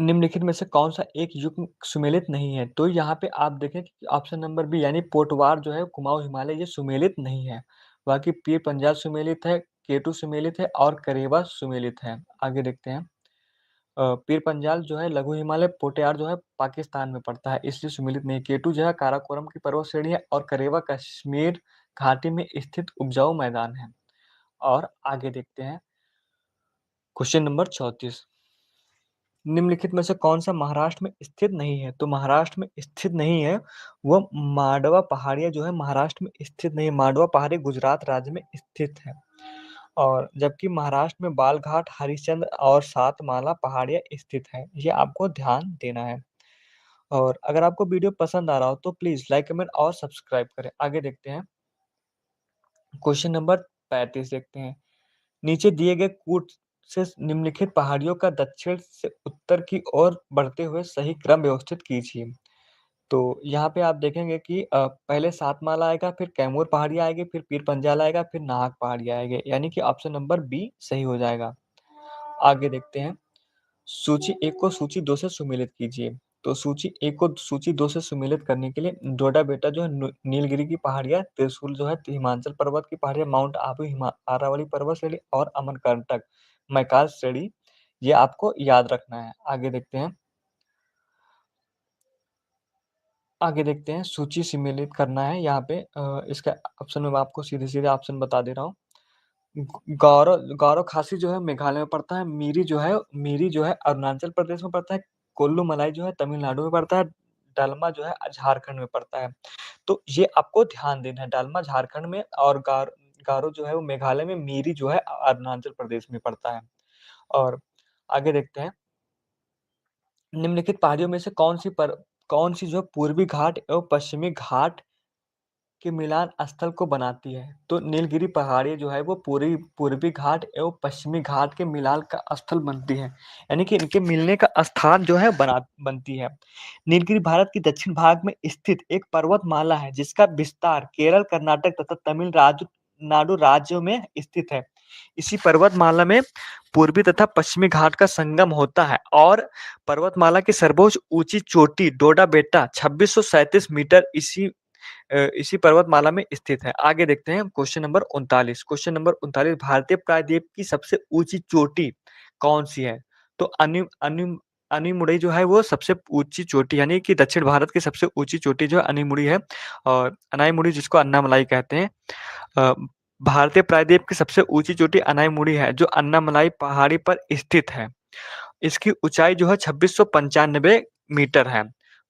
A: निम्नलिखित में से कौन-सा एक युग्म सुमेलित नहीं है? तो यहाँ पे आप देखें कि ऑप्शन नंबर बी यानी पोटवार जो है कुमाऊँ हिमालय, ये सुमेलित नहीं है। बाकी पीर पंजाल सुमेलित है, केटू सुमेलित है और करेवा सुमेलित है। आगे देखते हैं। पीर पंजाल जो है लघु हिमालय, पोटयार जो है पाकिस्तान में पड़ता है, इसलिए सुमेलित नहीं है। केटू जो है काराकोरम की पर्वत श्रेणी है, और करेवा कश्मीर घाटी में स्थित उपजाऊ मैदान है। और आगे देखते हैं। क्वेश्चन नंबर 34 निम्नलिखित में से कौन-सा महाराष्ट्र में स्थित नहीं है? तो महाराष्ट्र में स्थित नहीं है, वो मांडवा पहाड़ियाँ जो है महाराष्ट्र में स्थित नहीं है, मांडवा पहाड़ी गुजरात राज्य में स्थित है। और जबकि महाराष्ट्र में बालघाट, हरिश्चंद्र और सातमाला पहाड़ियाँ स्थित हैं, ये आपको ध्यान देना है। और अगर आपको वीडियो पसंद आ रहा हो तो प्लीज़ लाइक, कमेंट और सब्सक्राइब करें। आगे देखते हैं, क्वेश्चन नंबर 35 देखते हैं। नीचे दिए गए कूट से निम्नलिखित पहाड़ियों का दक्षिण से उत्तर की ओर बढ़ते हुए सही क्रम व्यवस्थित कीजिए। तो यहाँ पे आप देखेंगे कि पहले सातमाला आएगा, फिर कैमूर पहाड़ियाँ आएगी, फिर पीर पंजाल आएगा, फिर नाहक पहाड़ियाँ आएगी, यानी कि ऑप्शन नंबर बी सही हो जाएगा। आगे देखते हैं, सूची 1 को सूची 2 से सुमेलित कीजिए। तो सूची 1 को सूची 2 से सुमेलित करने के लिए डोडा बेटा जो है नीलगिरी की पहाड़ियाँ, त्रिशूल जो है हिमाचल पर्वत की पहाड़ियाँ, माउंट आबू अरावली पर्वत श्रेणी और अमरकंटक मैकाल श्रेणी, ये आपको याद रखना है। आगे देखते हैं, सूची सम्मिलित करना है यहाँ पे इसका ऑप्शन मैं आपको सीधे-सीधे ऑप्शन बता दे रहा हूँ। गौरव गौरव खासी जो है मेघालय में पड़ता है, मिरी जो है अरुणाचल प्रदेश में पड़ता है, कुल्लू मनाली जो है तमिलनाडु में पड़ता है, डालमा जो है झारखंड में पड़ता है। तो ये आपको ध्यान देना है, डालमा झारखंड में और गारो जो है वो मेघालय में, मिरी जो है अरुणाचल प्रदेश में पड़ता है। और आगे देखते हैं, निम्नलिखित पहाड़ियों में से कौन-सी जो पूर्वी घाट एवं पश्चिमी घाट के मिलान स्थल को बनाती है? तो नीलगिरी पहाड़ी जो है वो पूर्वी घाट एवं पश्चिमी घाट के मिलान का स्थल बनती है, यानी कि इनके मिलने का स्थान जो है बनती है। नीलगिरी भारत के दक्षिण भाग में स्थित एक पर्वतमाला है जिसका विस्तार केरल, कर्नाटक तथा नाडु राज्यों में स्थित है। इसी पर्वतमाला में पूर्वी तथा पश्चिमी घाट का संगम होता है और पर्वतमाला की सर्वोच्च ऊंची चोटी डोडा बेटा 2637 मीटर इसी पर्वतमाला में स्थित है। आगे देखते हैं, क्वेश्चन नंबर 39। क्वेश्चन नंबर 39, भारतीय प्रायद्वीप की सबसे ऊंची चोटी कौन सी है? तो अनीमुड़ई जो है वो सबसे ऊंची चोटी, यानी कि दक्षिण भारत की सबसे ऊंची चोटी जो है अनीमुड़ी है, और अनाईमुड़ी जिसको अन्नामलाई कहते हैं। अ, भारतीय प्रायद्वीप की सबसे ऊंची चोटी अनाईमुड़ी है जो अन्नामलाई पहाड़ी पर स्थित है। इसकी ऊंचाई जो है 2695 मीटर है।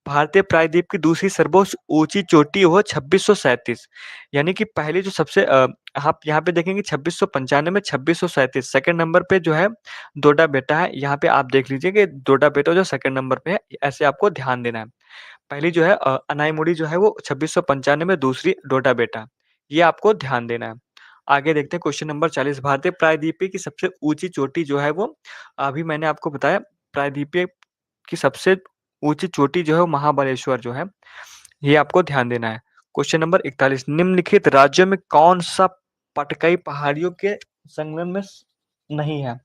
A: भारतीय प्रायद्वीप की दूसरी सर्वोच्च ऊंची चोटी वो 2637, यानी कि पहली जो सबसे आप यहाँ पे देखेंगे 2695, 2637 सेकंड नंबर पे जो है डोडा बेटा है। यहाँ पे आप देख लीजिए कि डोडा बेटा जो सेकंड नंबर पे है, ऐसे आपको ध्यान देना है। पहली जो है अनाईमुड़ी जो है वो 2695, दूसरी डोडा बेटा, ये आपको ध्यान देना है। आगे देखते हैं, क्वेश्चन नंबर 40, भारतीय प्रायद्वीपीय की सबसे ऊंची चोटी जो है वो, अभी मैंने आपको बताया, प्रायद्वीपीय की सबसे ऊंची चोटी जो है वो महाबलेश्वर जो है, ये आपको ध्यान देना है। क्वेश्चन नंबर 41, निम्नलिखित राज्यों में कौन सा पटकाई पहाड़ियों के संलग्न में नहीं है?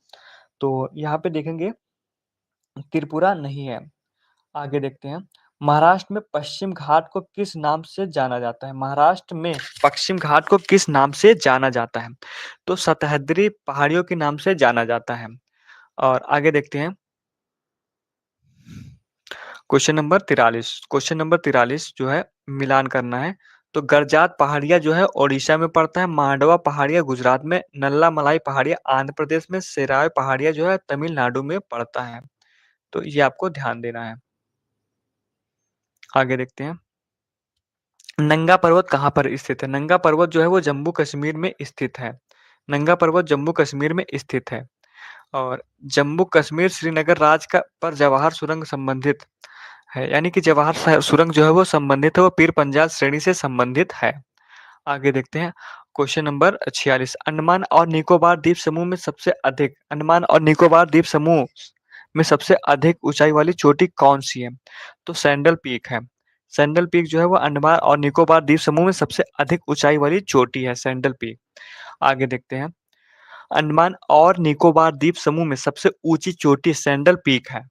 A: तो यहाँ पे देखेंगे त्रिपुरा नहीं है। आगे देखते हैं, महाराष्ट्र में पश्चिम घाट को किस नाम से जाना जाता है? महाराष्ट्र में पश्चिम घाट को किस नाम से जाना जाता है? तो सतहद्री पहाड़ियों के नाम से जाना जाता है। और आगे देखते हैं, क्वेश्चन नंबर 43 जो है मिलान करना है। तो गरजात पहाड़ियाँ जो है ओडिशा में पड़ता है, मांडवा पहाड़ियाँ गुजरात में, नल्ला मलाई पहाड़ियाँ आंध्र प्रदेश में, सेराय पहाड़ियाँ जो है तमिलनाडु में पड़ता है। तो ये आपको ध्यान देना है। आगे देखते हैं, नंगा पर्वत कहाँ पर स्थित है? नंगा पर्वत जो है वो जम्मू कश्मीर में स्थित है। नंगा पर्वत जम्मू कश्मीर में स्थित है। और जम्मू कश्मीर श्रीनगर राज्य का पर जवाहर सुरंग संबंधित है, यानी कि जवाहर सुरंग जो है वो संबंधित है, वो पीर पंजाल श्रेणी से संबंधित है। आगे देखते हैं, क्वेश्चन नंबर 46, अंडमान और निकोबार द्वीप समूह में सबसे अधिक ऊंचाई वाली चोटी कौन सी है? तो सैंडल पीक है। सैंडल पीक जो है वो अंडमान और निकोबार द्वीप समूह में सबसे अधिक ऊंचाई वाली चोटी है, सैंडल पीक। आगे देखते हैं, अंडमान और निकोबार द्वीप समूह में सबसे ऊंची चोटी सैंडल पीक है।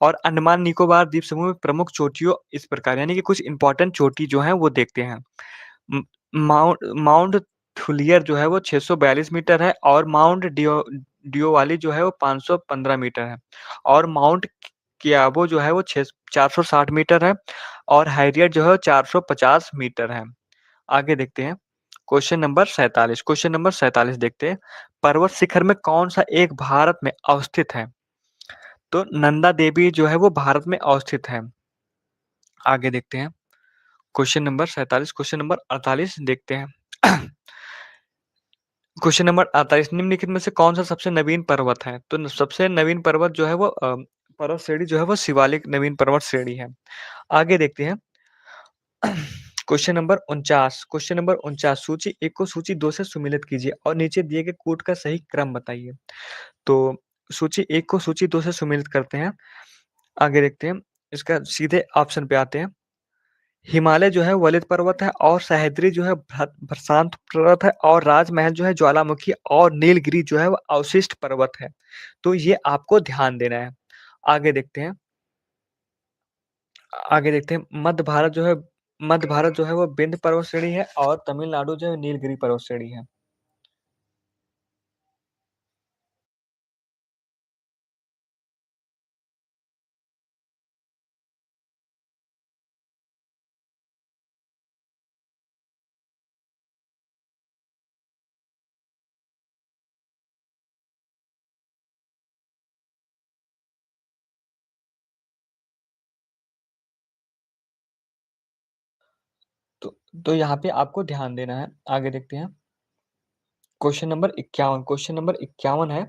A: और अंडमान निकोबार द्वीप समूह में प्रमुख चोटियों इस प्रकार, यानी कि कुछ इंपॉर्टेंट चोटी जो है वो देखते हैं। माउंट माउंट थुलियर जो है वो 642 मीटर है, और माउंट डियोवाली जो है वो 515 मीटर है, और माउंट कियाबो जो है वो 460 मीटर है, और हैरियट जो है वो 450 मीटर है। आगे देखते हैं, क्वेश्चन नंबर 47 देखते हैं, पर्वत शिखर में कौन सा एक भारत में अवस्थित है? तो नंदा देवी जो है वो भारत में अवस्थित है। आगे देखते हैं, क्वेश्चन नंबर 47, क्वेश्चन नंबर 48 देखते हैं। क्वेश्चन नंबर 48, निम्नलिखित में से कौन-सा सबसे नवीन पर्वत है? तो न सबसे नवीन पर्वत जो है वो पर्वत श्रेणी जो है वो शिवालिक नवीन पर्वत श्रेणी है। आगे देखते हैं। क्वेश्चन नंबर 49, सूची 1 को सूची 2 से सुमेलित कीजिए और नीचे दिए गए कूट का सही क्रम बताइए। तो सूची 1 को सूची 2 से सुमेलित करते हैं। आगे देखते हैं, इसका सीधे ऑप्शन पे आते हैं। हिमालय जो है वलित पर्वत है और सह्याद्री जो है प्रशांत पर्वत है और राजमहल जो है ज्वालामुखी और नीलगिरी जो है वो अवशिष्ट पर्वत है। तो ये आपको ध्यान देना है। आगे देखते हैं। आगे देखते हैं, मध्य भारत जो है वो विंध्य पर्वत श्रेणी है और तमिलनाडु जो है नीलगिरी पर्वत श्रेणी है। तो तो यहाँ पे आपको ध्यान देना है। आगे देखते हैं, क्वेश्चन नंबर 51 है।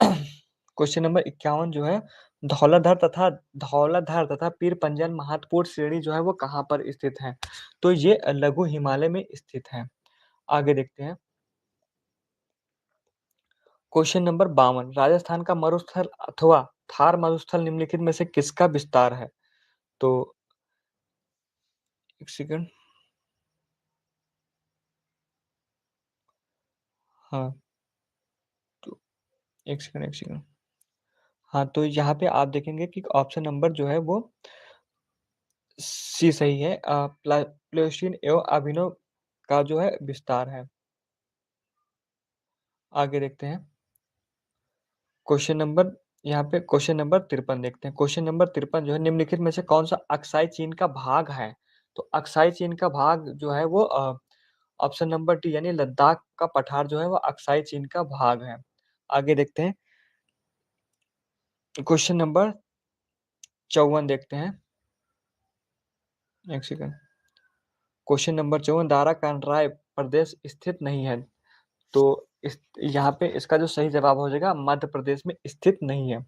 A: क्वेश्चन नंबर 51 जो है, धौलाधार तथा पीर पंजल महत्वपूर्ण श्रेणी जो है वो कहाँ पर स्थित है? तो ये लघु हिमालय में स्थित है। आगे देखते हैं, क्वेश्चन नंबर 52, राजस्थान का मरुस्थल अथवा थार मरुस्थल निम्नलिखित में से किसका विस्तार है? तो एक सेकंड। हाँ, तो एक सेकंड। हाँ, तो यहाँ पे आप देखेंगे कि ऑप्शन नंबर जो है वो सी सही है। प्लेओसिन एवं अभिनव का जो है विस्तार है। आगे देखते हैं, क्वेश्चन नंबर यहाँ पे क्वेश्चन नंबर 53 देखते हैं। क्वेश्चन नंबर 53 जो है, निम्नलिखित में से कौन-सा अक्साई चीन का भाग है? तो अक्साई चीन का भाग जो है वो ऑप्शन नंबर डी यानी लद्दाख का पठार जो है वो अक्साई चीन का भाग है। आगे देखते हैं, क्वेश्चन नंबर 54 देखते हैं। एक सेकंड। क्वेश्चन नंबर 54, दारा कांडराय प्रदेश स्थित नहीं है। तो इस यहाँ पे इसका जो सही जवाब हो जाएगा मध्य प्रदेश में स्थित नहीं है।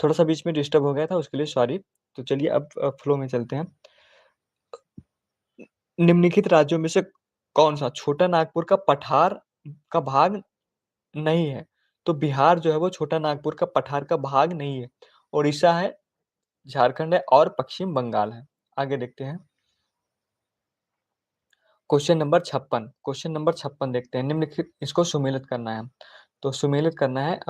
A: थोड़ा-सा बीच में डिस्टर्ब हो गया था, उसके लिए सॉरी। तो चलिए अब फ्लो में चलते हैं। निम्नलिखित राज्यों में से कौन-सा छोटा नागपुर का पठार का भाग नहीं है? तो बिहार जो है वो छोटा नागपुर का पठार का भाग नहीं है। ओडिशा है, झारखंड है और पश्चिम बंगाल है। आगे देखते हैं। क्वेश्चन नंबर 56 देखते हैं। निम्नलिखित इसको सुमेलित करना है। तो सुमेलित करना है,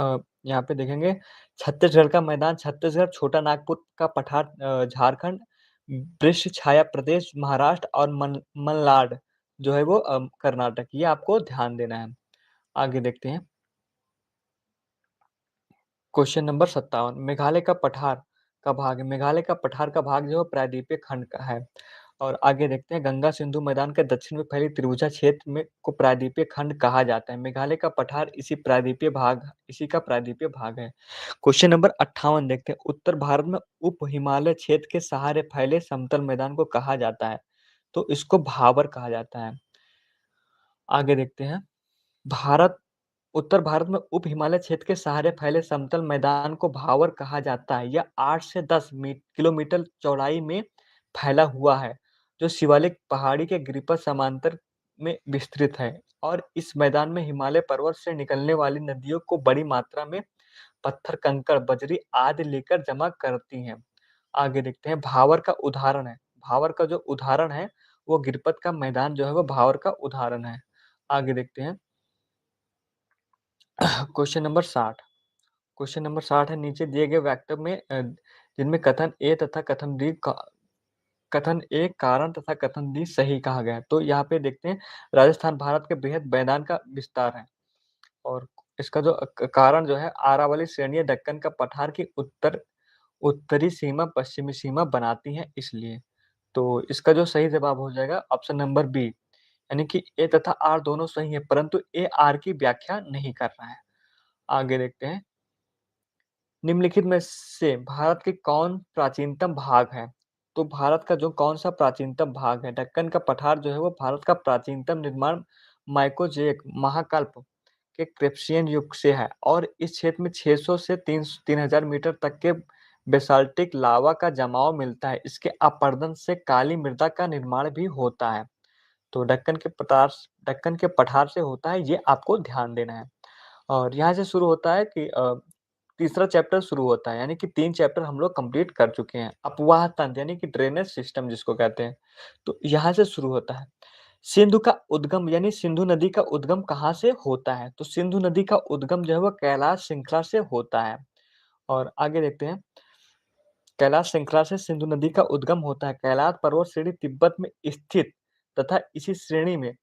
A: यहाँ पे देखेंगे, छत्तीसगढ़ का मैदान छत्तीसगढ़, छोटा नागपुर का पठार झारखंड, वृक्ष छाया प्रदेश महाराष्ट्र और मलनाड जो है वो कर्नाटक। ये आपको ध्यान देना है। आगे देखते हैं। क्वेश्चन नंबर 57, मेघालय का पठार का भाग है। मेघालय का पठार का भाग जो है प्रायद्वीपीय खंड का है। और आगे देखते हैं, गंगा सिंधु मैदान के दक्षिण में फैली त्रिभुजा क्षेत्र में को प्रायद्वीपीय खंड कहा जाता है। मेघालय का पठार इसी का प्रायद्वीपीय भाग है। क्वेश्चन नंबर 58 देखते हैं, उत्तर भारत में उप हिमालय क्षेत्र के सहारे फैले समतल मैदान को कहा जाता है। तो इसको भाबर कहा जाता है। आगे देखते हैं, भारत उत्तर भारत में उप हिमालय क्षेत्र के सहारे फैले समतल मैदान को भावर कहा जाता है। यह 8 से 10 किलोमीटर चौड़ाई में फैला हुआ है, जो शिवालिक पहाड़ी के गिरिपथ समांतर में विस्तृत है और इस मैदान में हिमालय पर्वत से निकलने वाली नदियों को बड़ी मात्रा में पत्थर, कंकड़, बजरी आदि लेकर जमा करती हैं। आगे देखते हैं, भावर का जो उदाहरण है, वो गिरिपथ का मैदान जो है वो भावर का उदाहरण है। आगे देखते हैं, क्वेश्चन नंबर 60। क्वेश्चन नंबर 60 है, नीचे दिए गए वाक्य में जिनमें कथन ए कारण तथा कथन डी सही कहा गया है। तो यहाँ पे देखते हैं, राजस्थान भारत के बृहद मैदान का विस्तार है और इसका जो कारण जो है, आरावली श्रेणी दक्कन का पठार की उत्तरी सीमा पश्चिमी सीमा बनाती है इसलिए। तो इसका जो सही जवाब हो जाएगा ऑप्शन नंबर बी, यानी कि ए तथा आर दोनों सही है, परंतु ए आर की व्याख्या नहीं कर रहा है। आगे देखते हैं, निम्नलिखित में से भारत के कौन प्राचीनतम भाग है? तो भारत का जो कौन-सा प्राचीनतम भाग है? दक्कन का पठार जो है वो भारत का प्राचीनतम निर्माण माइकोजेक महाकल्प के क्रिप्शियन युग से है और इस क्षेत्र में 600 से 3000 मीटर तक के बेसाल्टिक लावा का जमाव मिलता है। इसके अपरदन से काली मृदा का निर्माण भी होता है। तो दक्कन के पठार से होता है, ये आपको ध्यान देना है। और यहाँ से शुरू होता है कि तीसरा चैप्टर शुरू होता है, यानी कि 3 चैप्टर हम लोग कंप्लीट कर चुके हैं। अपवाह तंत्र यानी कि ड्रेनेज सिस्टम जिसको कहते हैं, तो यहाँ से शुरू होता है। सिंधु का उद्गम यानी सिंधु नदी का उद्गम कहाँ से होता है? तो सिंधु नदी का उद्गम जो है वो कैलाश श्रृंखला से होता है। और आगे देखते हैं, कैलाश श्रृंखला से सिंधु नदी का उद्गम होता है। कैलाश पर्वत श्रेणी तिब्बत में स्थित तथा इसी श्रेणी में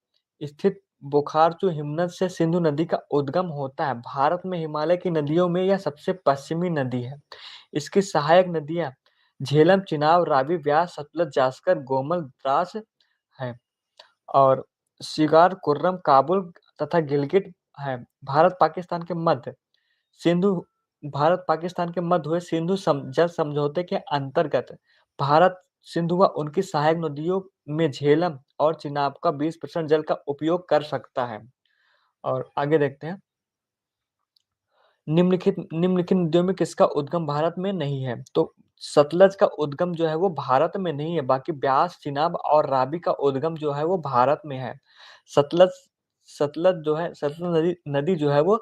A: स्थित बोखारचू हिमनद से सिंधु नदी का उद्गम होता है। भारत में हिमालय की नदियों में यह सबसे पश्चिमी नदी है। इसकी सहायक नदियां झेलम, चिनाब, रावी, व्यास, सतलज, जास्कर, गोमल, द्रास है और शिगार, कुर्रम, काबुल तथा गिलगित है। सिंधु भारत पाकिस्तान के मध्य हुए जल समझौते के अंतर्गत भारत सिंधु व उनकी सहायक नदियों में झेलम और चिनाब का 20% जल का उपयोग कर सकता है। और आगे देखते हैं, निम्नलिखित नदियों में किसका उद्गम भारत में नहीं है? तो सतलज का उद्गम जो है वो भारत में नहीं है, बाकी ब्यास, चिनाब और रावी का उद्गम जो है वो भारत में है। सतलज सतलज नदी नदी जो है वो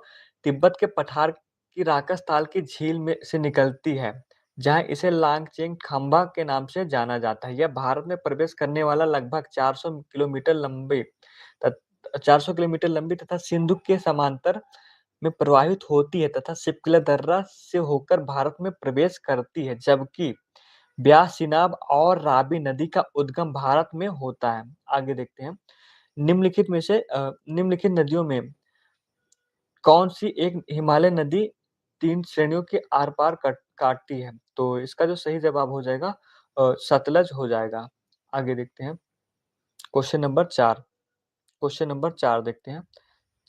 A: तिब्बत के पठार की राकस ताल की झील में से निकलती है, जहाँ इसे लांगचेन खंबा के नाम से जाना जाता है। यह भारत में प्रवेश करने वाला लगभग 400 किलोमीटर लंबी तथा सिंधु के समांतर में प्रवाहित होती है तथा शिपकिला दर्रा से होकर भारत में प्रवेश करती है, जबकि ब्यास, चिनाब और रावी नदी का उद्गम भारत में होता है। आगे देखते हैं, निम्नलिखित नदियों में कौन सी एक हिमालय नदी 3 श्रेणियों के आर-पार काटती है? तो इसका जो सही जवाब हो जाएगा सतलज हो जाएगा। आगे देखते हैं, क्वेश्चन नंबर 4 क्वेश्चन नंबर 4 देखते हैं।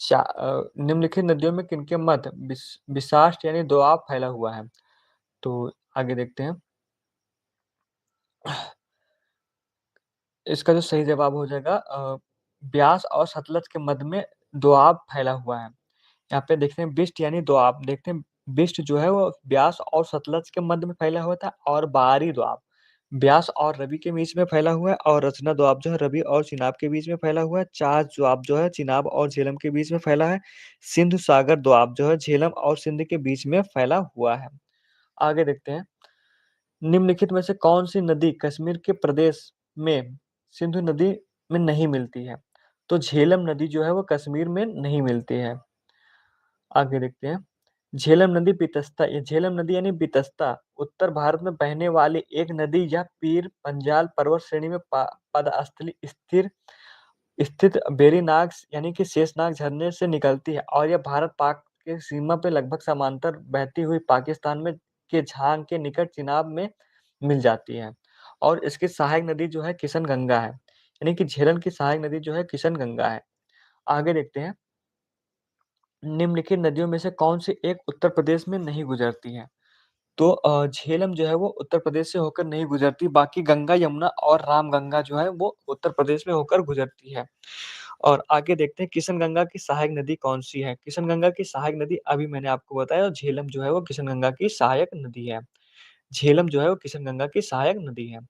A: निम्नलिखित नदियों में किनके मध्य विशाष्ट यानी दोआब फैला हुआ है? तो आगे देखते हैं, इसका जो सही जवाब हो जाएगा ब्यास और सतलज के मध्य में दोआब फैला हुआ है। यहाँ पे देखते हैं बिस्ट यानी दोआब, देखते हैं बिस्ट जो है वो ब्यास और सतलज के मध्य में फैला हुआ था और बाहरी दोआब ब्यास और रवि के बीच में फैला हुआ है और रचना दोआब जो है रवि और चिनाब के बीच में फैला हुआ है। चार दोआब जो है चिनाब और झेलम के बीच में फैला है। सिंधु सागर दोआब जो है झेलम और सिंध के बीच में फैला हुआ है। आगे देखते हैं, निम्नलिखित में से कौन सी नदी कश्मीर के प्रदेश में सिंधु नदी में नहीं मिलती है? तो झेलम नदी जो है वो कश्मीर में नहीं मिलती है। आगे देखते हैं, झेलम नदी यानी बितस्ता उत्तर भारत में बहने वाली एक नदी यह पीर पंजाल पर्वत श्रेणी में पदस्थली स्थित बेरीनाग यानी कि शेषनाग झरने से निकलती है और यह भारत पाक के सीमा पे लगभग समांतर बहती हुई पाकिस्तान में के झांग के निकट चिनाब में मिल जाती है और इसकी सहायक नदी जो है किशन गंगा है, यानी कि झेलम की सहायक नदी जो है किशन गंगा है। आगे देखते हैं, निम्नलिखित नदियों में से कौन सी एक उत्तर प्रदेश में नहीं गुजरती है? तो झेलम जो है वो उत्तर प्रदेश से होकर नहीं गुजरती, बाकी गंगा, यमुना और रामगंगा जो है वो उत्तर प्रदेश में होकर गुजरती है। और आगे देखते हैं किशन गंगा की सहायक नदी कौन सी है? किशन गंगा की सहायक नदी अभी मैंने आपको बताया और झेलम जो है वो किशन गंगा की सहायक नदी है। झेलम जो है वो किशन गंगा की सहायक नदी है।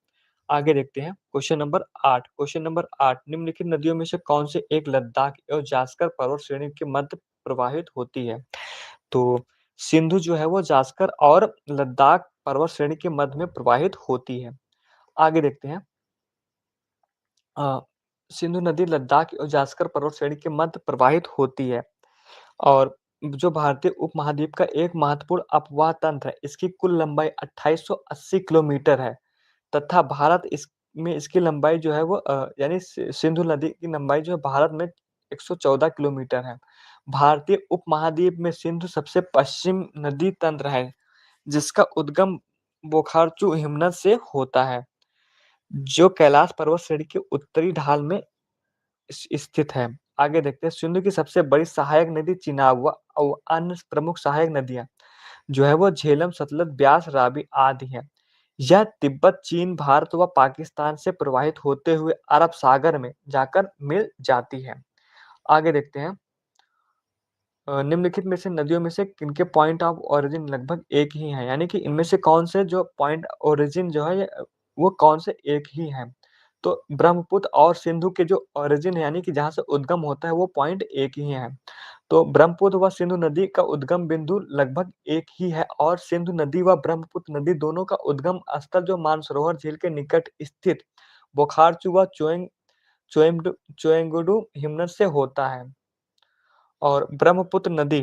A: आगे देखते हैं, क्वेश्चन नंबर 8 निम्नलिखित नदियों में से कौन से एक लद्दाख और जास्कर पर्वत श्रेणी के मध्य प्रवाहित होती है? तो सिंधु जो है वो जास्कर और लद्दाख पर्वत श्रेणी के मध्य में प्रवाहित होती है। आगे देखते हैं, अ, सिंधु नदी लद्दाख और जास्कर पर्वत श्रेणी के मध्य प्रवाहित होती है और जो भारतीय उपमहाद्वीप का एक महत्वपूर्ण अपवाह तंत्र है। इसकी कुल लंबाई 2880 किलोमीटर है तथा भारत इसमें इसकी लंबाई जो है वो यानी सिंधु नदी की लंबाई जो है भारत में 114 किलोमीटर है। भारतीय उपमहाद्वीप में सिंधु सबसे पश्चिम नदी तंत्र है, जिसका उद्गम बोखारचू हिमनद से होता है, जो कैलाश पर्वत श्रेणी के उत्तरी ढाल में स्थित है। आगे देखते हैं, सिंधु की सबसे बड़ी सहायक नदी चिनाब व अन्य प्रमुख सहायक नदियां। जो है वो झेलम, सतलज, ब्यास, रावी आदि हैं। यह तिब्बत, चीन, भारत व पाकिस्तान से प्रवाहित होते हुए अरब सागर में जाकर मिल जाती है। आगे देखते हैं। निम्नलिखित में से नदियों में से किनके पॉइंट ऑफ ओरिजिन लगभग एक ही हैं, यानी कि इनमें से कौन से जो पॉइंट ओरिजिन जो है वो कौन से एक ही हैं। तो ब्रह्मपुत्र और सिंधु के जो ओरिजिन है, यानी कि जहाँ से उद्गम होता है, वो पॉइंट एक ही है। तो ब्रह्मपुत्र व सिंधु नदी का उद्गम बिंदु लगभग एक ही है और सिंधु नदी व ब्रह्मपुत्र नदी दोनों का उद्गम स्थल जो मानसरोवर झील के निकट स्थित बोखारचू व चोएंगुडू हिमनद से होता है। और ब्रह्मपुत्र नदी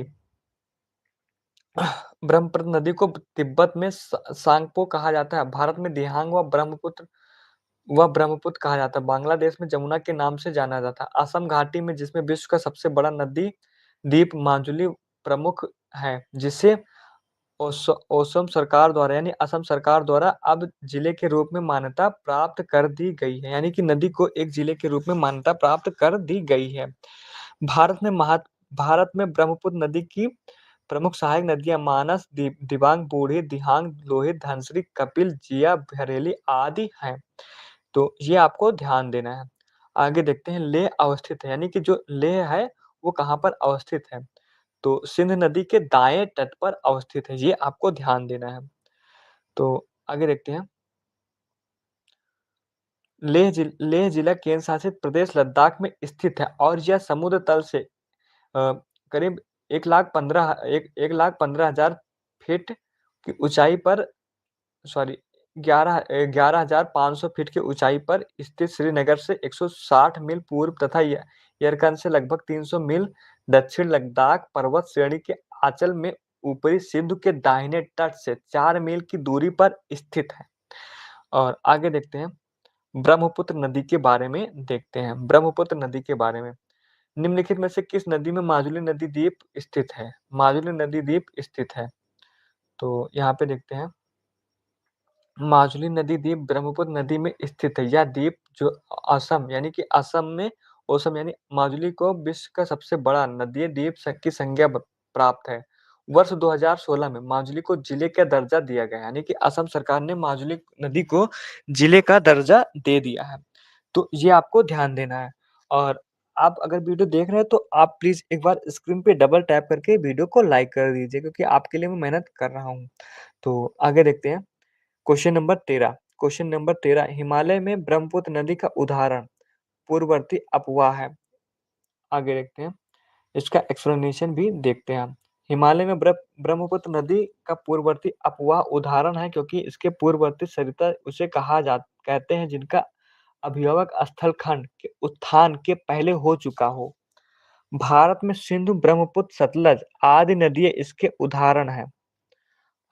A: को तिब्बत में सांगपो कहा जाता है, भारत में दिहांग व ब्रह्मपुत्र कहा जाता है, बांग्लादेश में जमुना के नाम से जाना जाता है। असम घाटी में, जिसमें विश्व का सबसे बड़ा नदी द्वीप माजुली प्रमुख है, जिसे ओसम सरकार द्वारा यानी असम सरकार द्वारा अब जिले के रूप में मान्यता प्राप्त कर दी गई है, यानी कि नदी को एक जिले के रूप में मान्यता प्राप्त कर दी गई है। भारत में भारत में ब्रह्मपुत्र नदी की प्रमुख सहायक नदियां मानस, दिबांग, बूढ़ी, दिहांग, लोहित, धनश्री, कपिल, जिया, बरेली आदि हैं। तो ये आपको ध्यान देना है। आगे देखते हैं। लेह अवस्थित है, यानी कि जो लेह है वो कहाँ पर अवस्थित है। तो सिंध नदी के दाएं तट पर अवस्थित है, ये आपको ध्यान देना है। तो आगे देखते हैं। लेह जिला केंद्र शासित प्रदेश लद्दाख में स्थित है और यह समुद्र तल से करीब 1,15,000 फीट की ऊंचाई पर, सॉरी 11,500 फीट की ऊंचाई पर स्थित श्रीनगर से 160 मील पूर्व तथा यरकन से लगभग 300 मील दक्षिण लद्दाख पर्वत श्रेणी के आंचल में ऊपरी सिंधु के दाहिने तट से 4 मील की दूरी पर स्थित है। और आगे देखते हैं। ब्रह्मपुत्र नदी के बारे में देखते हैं। ब्रह्मपुत्र नदी के बारे में निम्नलिखित में से किस नदी में माजुली नदी द्वीप स्थित है। माजुली नदी द्वीप स्थित है। तो यहाँ पे देखते हैं। माजुली नदी द्वीप ब्रह्मपुत्र नदी में स्थित है। यह द्वीप जो असम यानी कि असम में ओसम यानी माजुली को विश्व का सबसे बड़ा नदीय द्वीप की संज्ञा प्राप्त है। वर्ष 2016 में माजुली को जिले का दर्जा दिया गया, यानी कि असम सरकार ने माजुली नदी को जिले का दर्जा दे दिया है। तो ये आपको ध्यान देना है। और आप अगर वीडियो देख रहे हैं तो आप प्लीज एक बार स्क्रीन पे डबल टैप करके वीडियो को लाइक कर दीजिए, क्योंकि आपके लिए मैं मेहनत कर रहा हूँ। तो आगे देखते हैं। क्वेश्चन नंबर 13 हिमालय में ब्रह्मपुत्र नदी का उदाहरण पूर्ववर्ती अपवाह है। आगे देखते हैं। इसका एक्सप्लेनेशन भी देखते हैं। हिमालय में ब्रह्मपुत्र नदी का पूर्ववर्ती अपवाह उदाहरण है, क्योंकि इसके पूर्ववर्ती सरिता उसे कहते हैं जिनका अभिभावक स्थल खंड के उत्थान के पहले हो चुका हो। भारत में सिंधु, ब्रह्मपुत्र, सतलज आदि नदियां इसके उदाहरण है।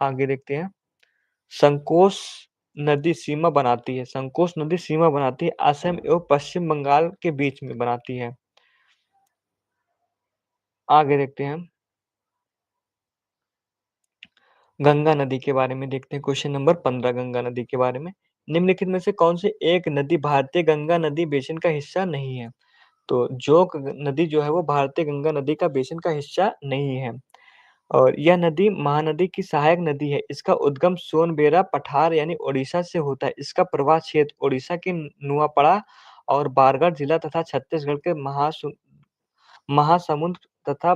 A: आगे देखते हैं। संकोश संकोश नदी सीमा बनाती है, असम एवं पश्चिम बंगाल के बीच में बनाती है। आगे देखते हैं। गंगा नदी के बारे में देखते हैं। क्वेश्चन नंबर 15 गंगा नदी के बारे में। निम्नलिखित में से कौन से एक नदी भारतीय गंगा नदी बेसिन का हिस्सा नहीं है। तो जोग नदी जो है वो भारतीय गंगा नदी का बेसिन का हिस्सा नहीं है। और यह नदी महानदी की सहायक नदी है। इसका उद्गम सोनबेरा पठार यानी ओडिशा से होता है। इसका प्रवाह क्षेत्र ओडिशा के नुआपड़ा और बारगढ़ जिला तथा छत्तीसगढ़ के महासमुंद तथा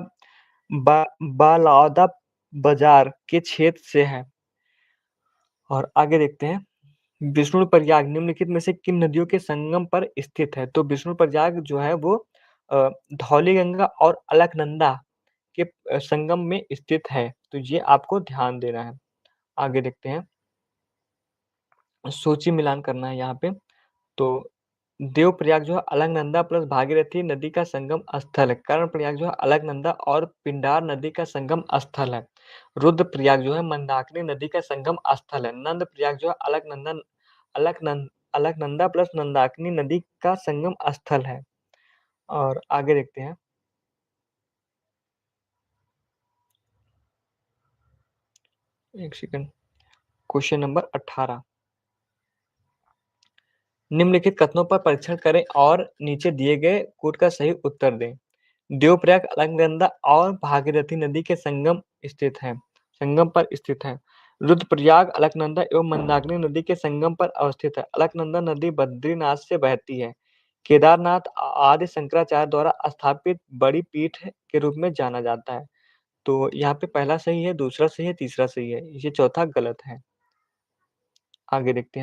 A: बालादा बाजार के क्षेत्र से है। और आगे देखते हैं। विष्णुप्रयाग निम्नलिखित में से किन नदियों के संगम पर स्थित है। तो विष्णुप्रयाग जो है वो धौलीगंगा और अलकनंदा के संगम में स्थित है। तो ये आपको ध्यान देना है। आगे देखते हैं। सूची मिलान करना है यहाँ पे। तो देवप्रयाग जो है अलकनंदा प्लस भागीरथी नदी का संगम स्थल है। कर्णप्रयाग जो है अलकनंदा और पिंडार नदी का संगम स्थल है। रुद्रप्रयाग जो है मंदाकिनी नदी का संगम स्थल है। नंदप्रयाग जो है अलकनंदा प्लस मंदाकिनी नदी का संगम स्थल है। और आगे देखते हैं। एक सेकंड। क्वेश्चन नंबर 18 निम्नलिखित कथनों पर परीक्षण करें और नीचे दिए गए कोड का सही उत्तर दें। देवप्रयाग अलकनंदा और भागीरथी नदी के संगम स्थित है। संगम पर स्थित है। रुद्रप्रयाग अलकनंदा एवं मंदाकिनी नदी के संगम पर अवस्थित है। अलकनंदा नदी बद्रीनाथ से बहती है। केदारनाथ आदि शंकराचार्य द्वारा स्थापित बड़ी पीठ के रूप में जाना जाता है। तो यहाँ पे पहला सही है, दूसरा सही है, तीसरा सही है, ये चौथा गलत है। आगे देखते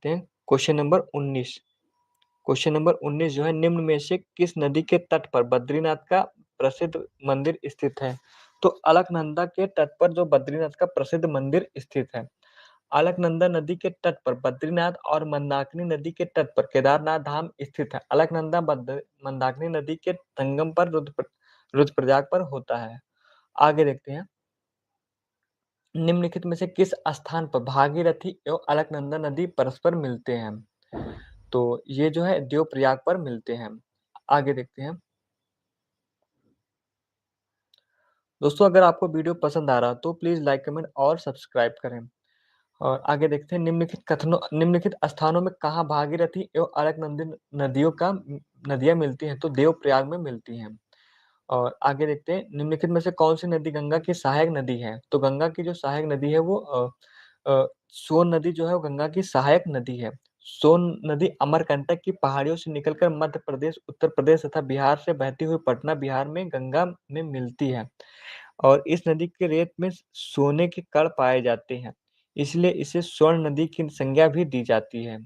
A: हैं। Question number 19। क्वेश्चन नंबर 19 जो है, निम्न में से किस नदी के तट पर बद्रीनाथ का प्रसिद्ध मंदिर स्थित है? तो अलकनंदा के तट पर जो बद्रीनाथ का प्रसिद्ध मंदिर स्थित है। अलकनंदा नदी के तट पर बद्रीनाथ और मंदाकिनी नदी के तट पर केदारनाथ धाम स्थित है। अलकनंदा मंदाकिनी नदी के संगम पर रुद्रप्रयाग पर होता है। आगे देखते हैं। निम्नलिखित में से किस स्थान पर भागीरथी एवं अलकनंदा नदी परस्पर मिलते हैं? तो ये जो है देवप्रयाग पर मिलते हैं। आगे देखते हैं। दोस्तों, अगर आपको वीडियो पसंद आ रहा तो प्लीज लाइक, कमेंट और सब्सक्राइब करें। और आगे देखते हैं। निम्नलिखित स्थानों में कहाँ भागीरथी एवं अलकनंदा नदियां मिलती हैं? तो देवप्रयाग में मिलती हैं। और आगे देखते हैं। निम्नलिखित में से कौन सी नदी गंगा की सहायक नदी है? तो गंगा की जो सहायक नदी है वो सोन नदी जो है वो गंगा की सहायक नदी है। सोन नदी अमरकंटक की पहाड़ियों से निकलकर मध्य प्रदेश, उत्तर प्रदेश तथा बिहार से बहती हुई पटना बिहार में गंगा में मिलती है। और इस नदी के रेत में सोने के कण पाए जाते हैं, इसलिए इसे स्वर्ण नदी की संज्ञा भी दी जाती है।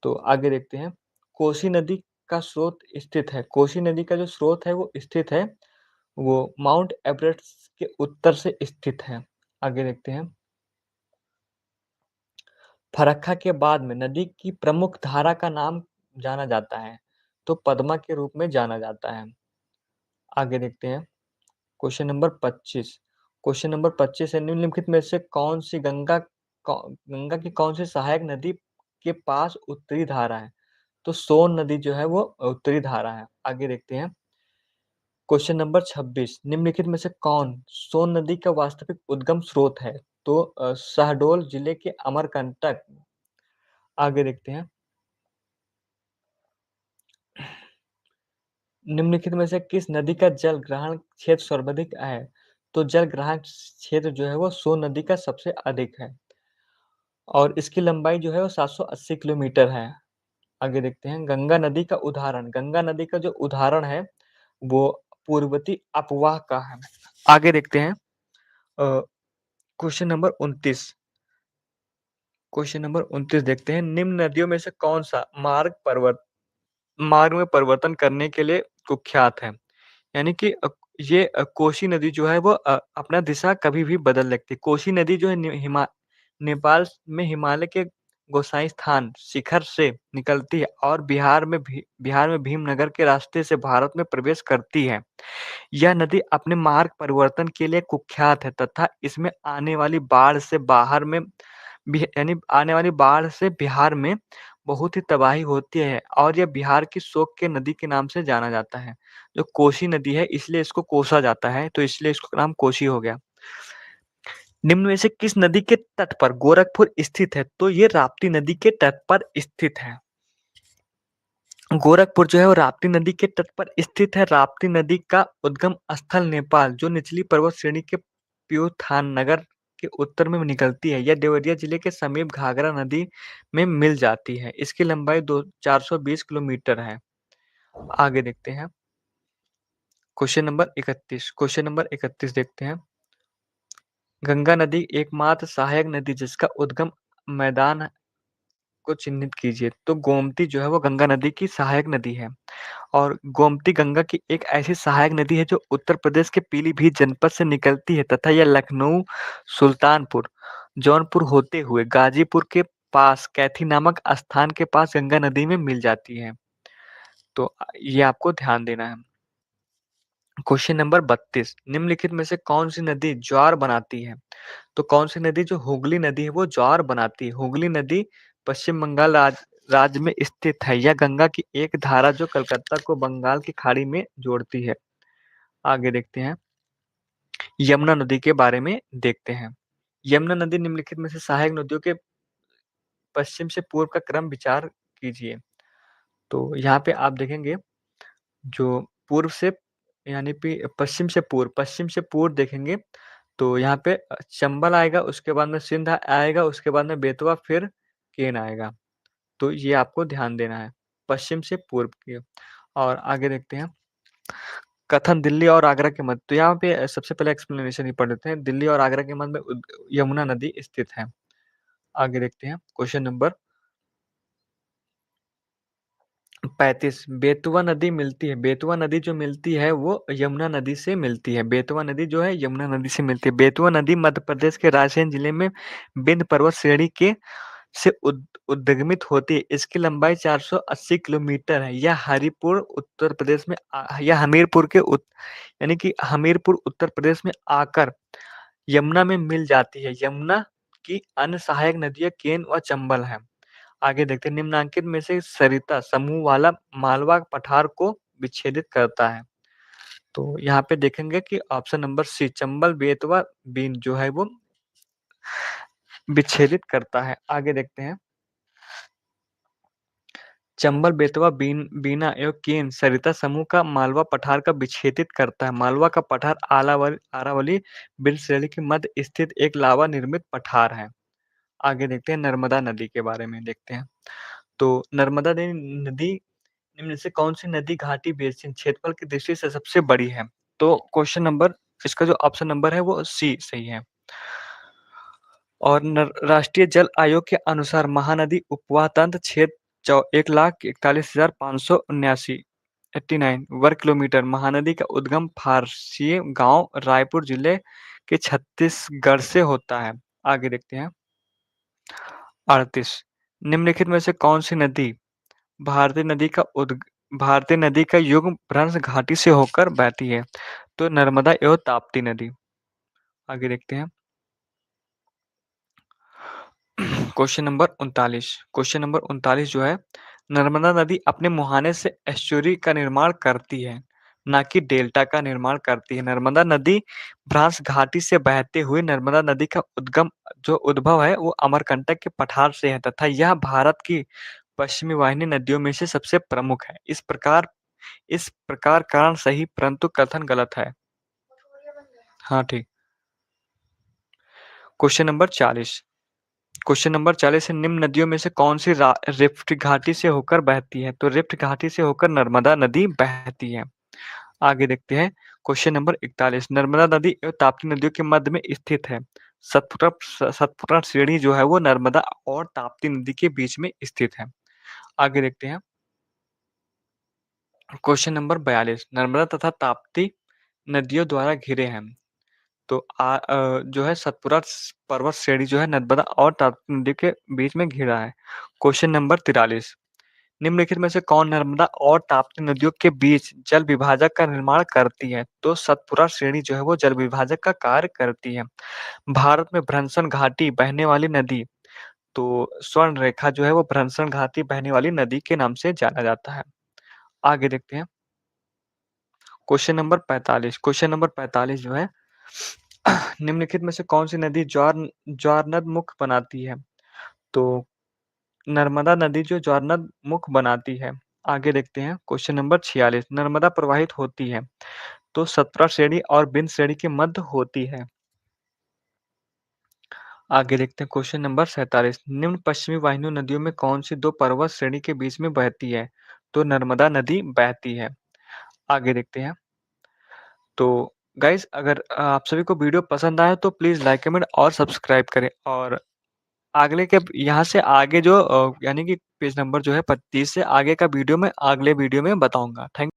A: तो आगे देखते हैं। कोसी नदी का स्रोत स्थित है। कोसी नदी का जो स्रोत है वो स्थित है, वो माउंट एवरेस्ट के उत्तर से स्थित है। आगे देखते हैं। फरक्का के बाद में नदी की प्रमुख धारा का नाम जाना जाता है, तो पद्मा के रूप में जाना जाता है। आगे देखते हैं। Question number 25। क्वेश्चन नंबर 25 है, निम्नलिखित में से गंगा की कौन सी सहायक नदी के पास उत्तरी धारा है? तो सोन नदी जो है वो उत्तरी धारा है। आगे देखते हैं। क्वेश्चन नंबर 26, निम्नलिखित में से कौन सोन नदी का वास्तविक उद्गम स्रोत है? तो शहडोल जिले के अमरकंटक। आगे देखते हैं। निम्नलिखित में से किस नदी का जल ग्रहण क्षेत्र सर्वाधिक है? तो जल ग्रहण क्षेत्र जो है वो सोन नदी का सबसे अधिक है, और इसकी लंबाई जो है वो 780 किलोमीटर है। आगे देखते हैं। गंगा नदी का उदाहरण। गंगा नदी का जो उदाहरण है वो पूर्वती अपवाह का है। आगे देखते हैं। Question number 29। क्वेश्चन नंबर 29 देखते हैं। निम्न नदियों में से कौन सा मार्ग में परिवर्तन करने के लिए कुख्यात है? यानी कि ये कोसी नदी जो है वो अपना दिशा कभी भी बदल सकती है। कोसी नदी जो है नेपाल में हिमालय के गोसाई स्थान शिखर से निकलती है और बिहार में भीमनगर के रास्ते से भारत में प्रवेश करती है। यह नदी अपने मार्ग परिवर्तन के लिए कुख्यात है तथा इसमें आने वाली बाढ़ से बिहार में बहुत ही तबाही होती है, और यह बिहार की शोक के नदी के नाम से जाना जाता है। जो कोसी नदी है इसलिए इसको कोसा जाता है, तो इसलिए इसका नाम कोसी हो गया। निम्न में से किस नदी के तट पर गोरखपुर स्थित है? तो ये राप्ती नदी के तट पर स्थित है। गोरखपुर जो है वो राप्ती नदी के तट पर स्थित है। राप्ती नदी का उद्गम स्थल नेपाल जो निचली पर्वत श्रेणी के प्यूथान नगर के उत्तर में निकलती है। यह देवरिया जिले के समीप घाघरा नदी में मिल जाती है। इसकी लंबाई 420 किलोमीटर है। आगे देखते हैं। Question number 31। क्वेश्चन नंबर 31 देखते हैं। गंगा नदी एकमात्र सहायक नदी जिसका उद्गम मैदान को चिन्हित कीजिए। तो गोमती जो है वो गंगा नदी की सहायक नदी है, और गोमती गंगा की एक ऐसी सहायक नदी है जो उत्तर प्रदेश के पीलीभीत जनपद से निकलती है तथा यह लखनऊ, सुल्तानपुर, जौनपुर होते हुए गाजीपुर के पास कैथी नामक स्थान के पास गंगा नदी में मिल जाती है। तो ये आपको ध्यान देना है। क्वेश्चन नंबर 32, निम्नलिखित में से कौन सी नदी ज्वार बनाती है? तो कौन सी नदी, जो हुगली नदी है वो ज्वार बनाती है। हुगली नदी पश्चिम बंगाल राज्य में स्थित है। यह गंगा की एक धारा जो कलकत्ता को बंगाल की खाड़ी में जोड़ती है। आगे देखते हैं। यमुना नदी के बारे में देखते हैं। यमुना नदी निम्नलिखित में से सहायक नदियों के पश्चिम से पूर्व का क्रम विचार कीजिए। तो यहाँ पे आप देखेंगे, जो पूर्व से यानी कि पश्चिम से पूर्व देखेंगे तो यहाँ पे चंबल आएगा, उसके बाद में सिंध आएगा, उसके बाद में बेतवा, फिर केन आएगा। तो ये आपको ध्यान देना है, पश्चिम से पूर्व की। और आगे देखते हैं, कथन दिल्ली और आगरा के मध्य। तो यहाँ पे सबसे पहले एक्सप्लेनेशन ही पढ़ लेते हैं। दिल्ली और आगरा के मध्य में यमुना नदी स्थित है। आगे देखते हैं क्वेश्चन नंबर 35। बेतवा नदी मिलती है, बेतवा नदी जो मिलती है वो यमुना नदी से मिलती है। बेतवा नदी जो है यमुना नदी से मिलती है। बेतवा नदी मध्य प्रदेश के रायसेन जिले में विंध्य पर्वत श्रेणी के से उद्गमित होती है। इसकी लंबाई 480 किलोमीटर है। यह हरिपुर उत्तर प्रदेश में यह हमीरपुर के यानी कि हमीरपुर उत्तर प्रदेश में आकर यमुना में मिल जाती है। यमुना की अन्य सहायक नदियां केन व चंबल है। आगे देखते हैं, निम्नांकित में से सरिता समूह वाला मालवा पठार को विच्छेदित करता है। तो यहाँ पे देखेंगे कि option number C, Chambal Betwa बीन जो है वो विच्छेदित करता है। आगे देखते हैं, चंबल बेतवा बीना एवं केन सरिता समूह का मालवा पठार का विच्छेदित करता है। मालवा का पठार आरावली बिल श्रेणी के मध्य स्थित एक लावा निर्मित पठार है। आगे देखते हैं, नर्मदा नदी के बारे में देखते हैं। तो नर्मदा नदी निम्न से कौन सी नदी घाटी बेसिन क्षेत्रफल की दृष्टि से सबसे बड़ी है? तो क्वेश्चन नंबर, इसका जो ऑप्शन नंबर है वो सी सही है। और राष्ट्रीय जल आयोग के अनुसार महानदी उपवाह तंत्र क्षेत्र 1,41,579 वर्ग किलोमीटर। महानदी का उद्गम फारसी गांव रायपुर जिले के छत्तीसगढ़ से होता है। आगे देखते हैं, 38। निम्नलिखित में से कौन सी नदी भारतीय नदी का युग्म भ्रंश घाटी से होकर बहती है? तो नर्मदा एवं ताप्ती नदी। आगे देखते हैं, क्वेश्चन नंबर 39। क्वेश्चन नंबर 39 जो है, नर्मदा नदी अपने मुहाने से एस्चुरी का निर्माण करती है, ना कि डेल्टा का निर्माण करती है। नर्मदा नदी भ्रांस घाटी से बहते हुए नर्मदा नदी का उद्भव है वो अमरकंटक के पठार से है तथा यह भारत की पश्चिमी वाहिनी नदियों में से सबसे प्रमुख है। इस प्रकार कारण सही परंतु कथन गलत है। हाँ ठीक। Question number 40। क्वेश्चन नंबर 40 है, निम्न नदियों में से कौन सी रिफ्ट घाटी से होकर बहती है? तो रिफ्ट घाटी से होकर नर्मदा नदी बहती है। आगे देखते हैं, क्वेश्चन नंबर 41। नर्मदा नदी एवं ताप्ती नदियों के मध्य में स्थित है। सतपुरा श्रेणी जो है वो नर्मदा और ताप्ती नदी के बीच में स्थित है। आगे देखते हैं, क्वेश्चन नंबर 42। नर्मदा तथा ताप्ती नदियों द्वारा घिरे हैं। तो जो है सतपुरा पर्वत श्रेणी जो है नर्मदा और ताप्ती नदी के बीच में घिरा है। Question number 43। निम्नलिखित में से कौन नर्मदा और ताप्ती नदियों के बीच जल विभाजक का निर्माण करती है? तो सतपुरा श्रेणी जो है वो जल विभाजक का कार्य करती है। भारत में भ्रंशन घाटी बहने वाली नदी, तो स्वर्ण रेखा जो है वो भ्रंशन घाटी बहने वाली नदी के नाम से जाना जाता है। आगे देखते हैं, क्वेश्चन नंबर 45। क्वेश्चन नंबर 45 जो है, निम्नलिखित में से कौन सी नदी ज्वारनद मुख बनाती है? तो नर्मदा नदी जो ज्वारनद मुख बनाती है। आगे देखते हैं, क्वेश्चन नंबर 46। नर्मदा प्रवाहित होती है तो सतपुरा श्रेणी और बिंद श्रेणी के मध्य होती है। आगे देखते हैं, क्वेश्चन नंबर 47। निम्न पश्चिमी वाहिनी नदियों में कौन सी दो पर्वत श्रेणी के बीच में बहती है? तो नर्मदा नदी बहती है। आगे देखते हैं, तो गाइस अगर आप सभी को वीडियो पसंद आया तो प्लीज लाइक कमेंट और सब्सक्राइब करें। और अगले के यहाँ से आगे जो यानी कि पेज नंबर जो है 25 से आगे का वीडियो में अगले वीडियो में बताऊंगा। थैंक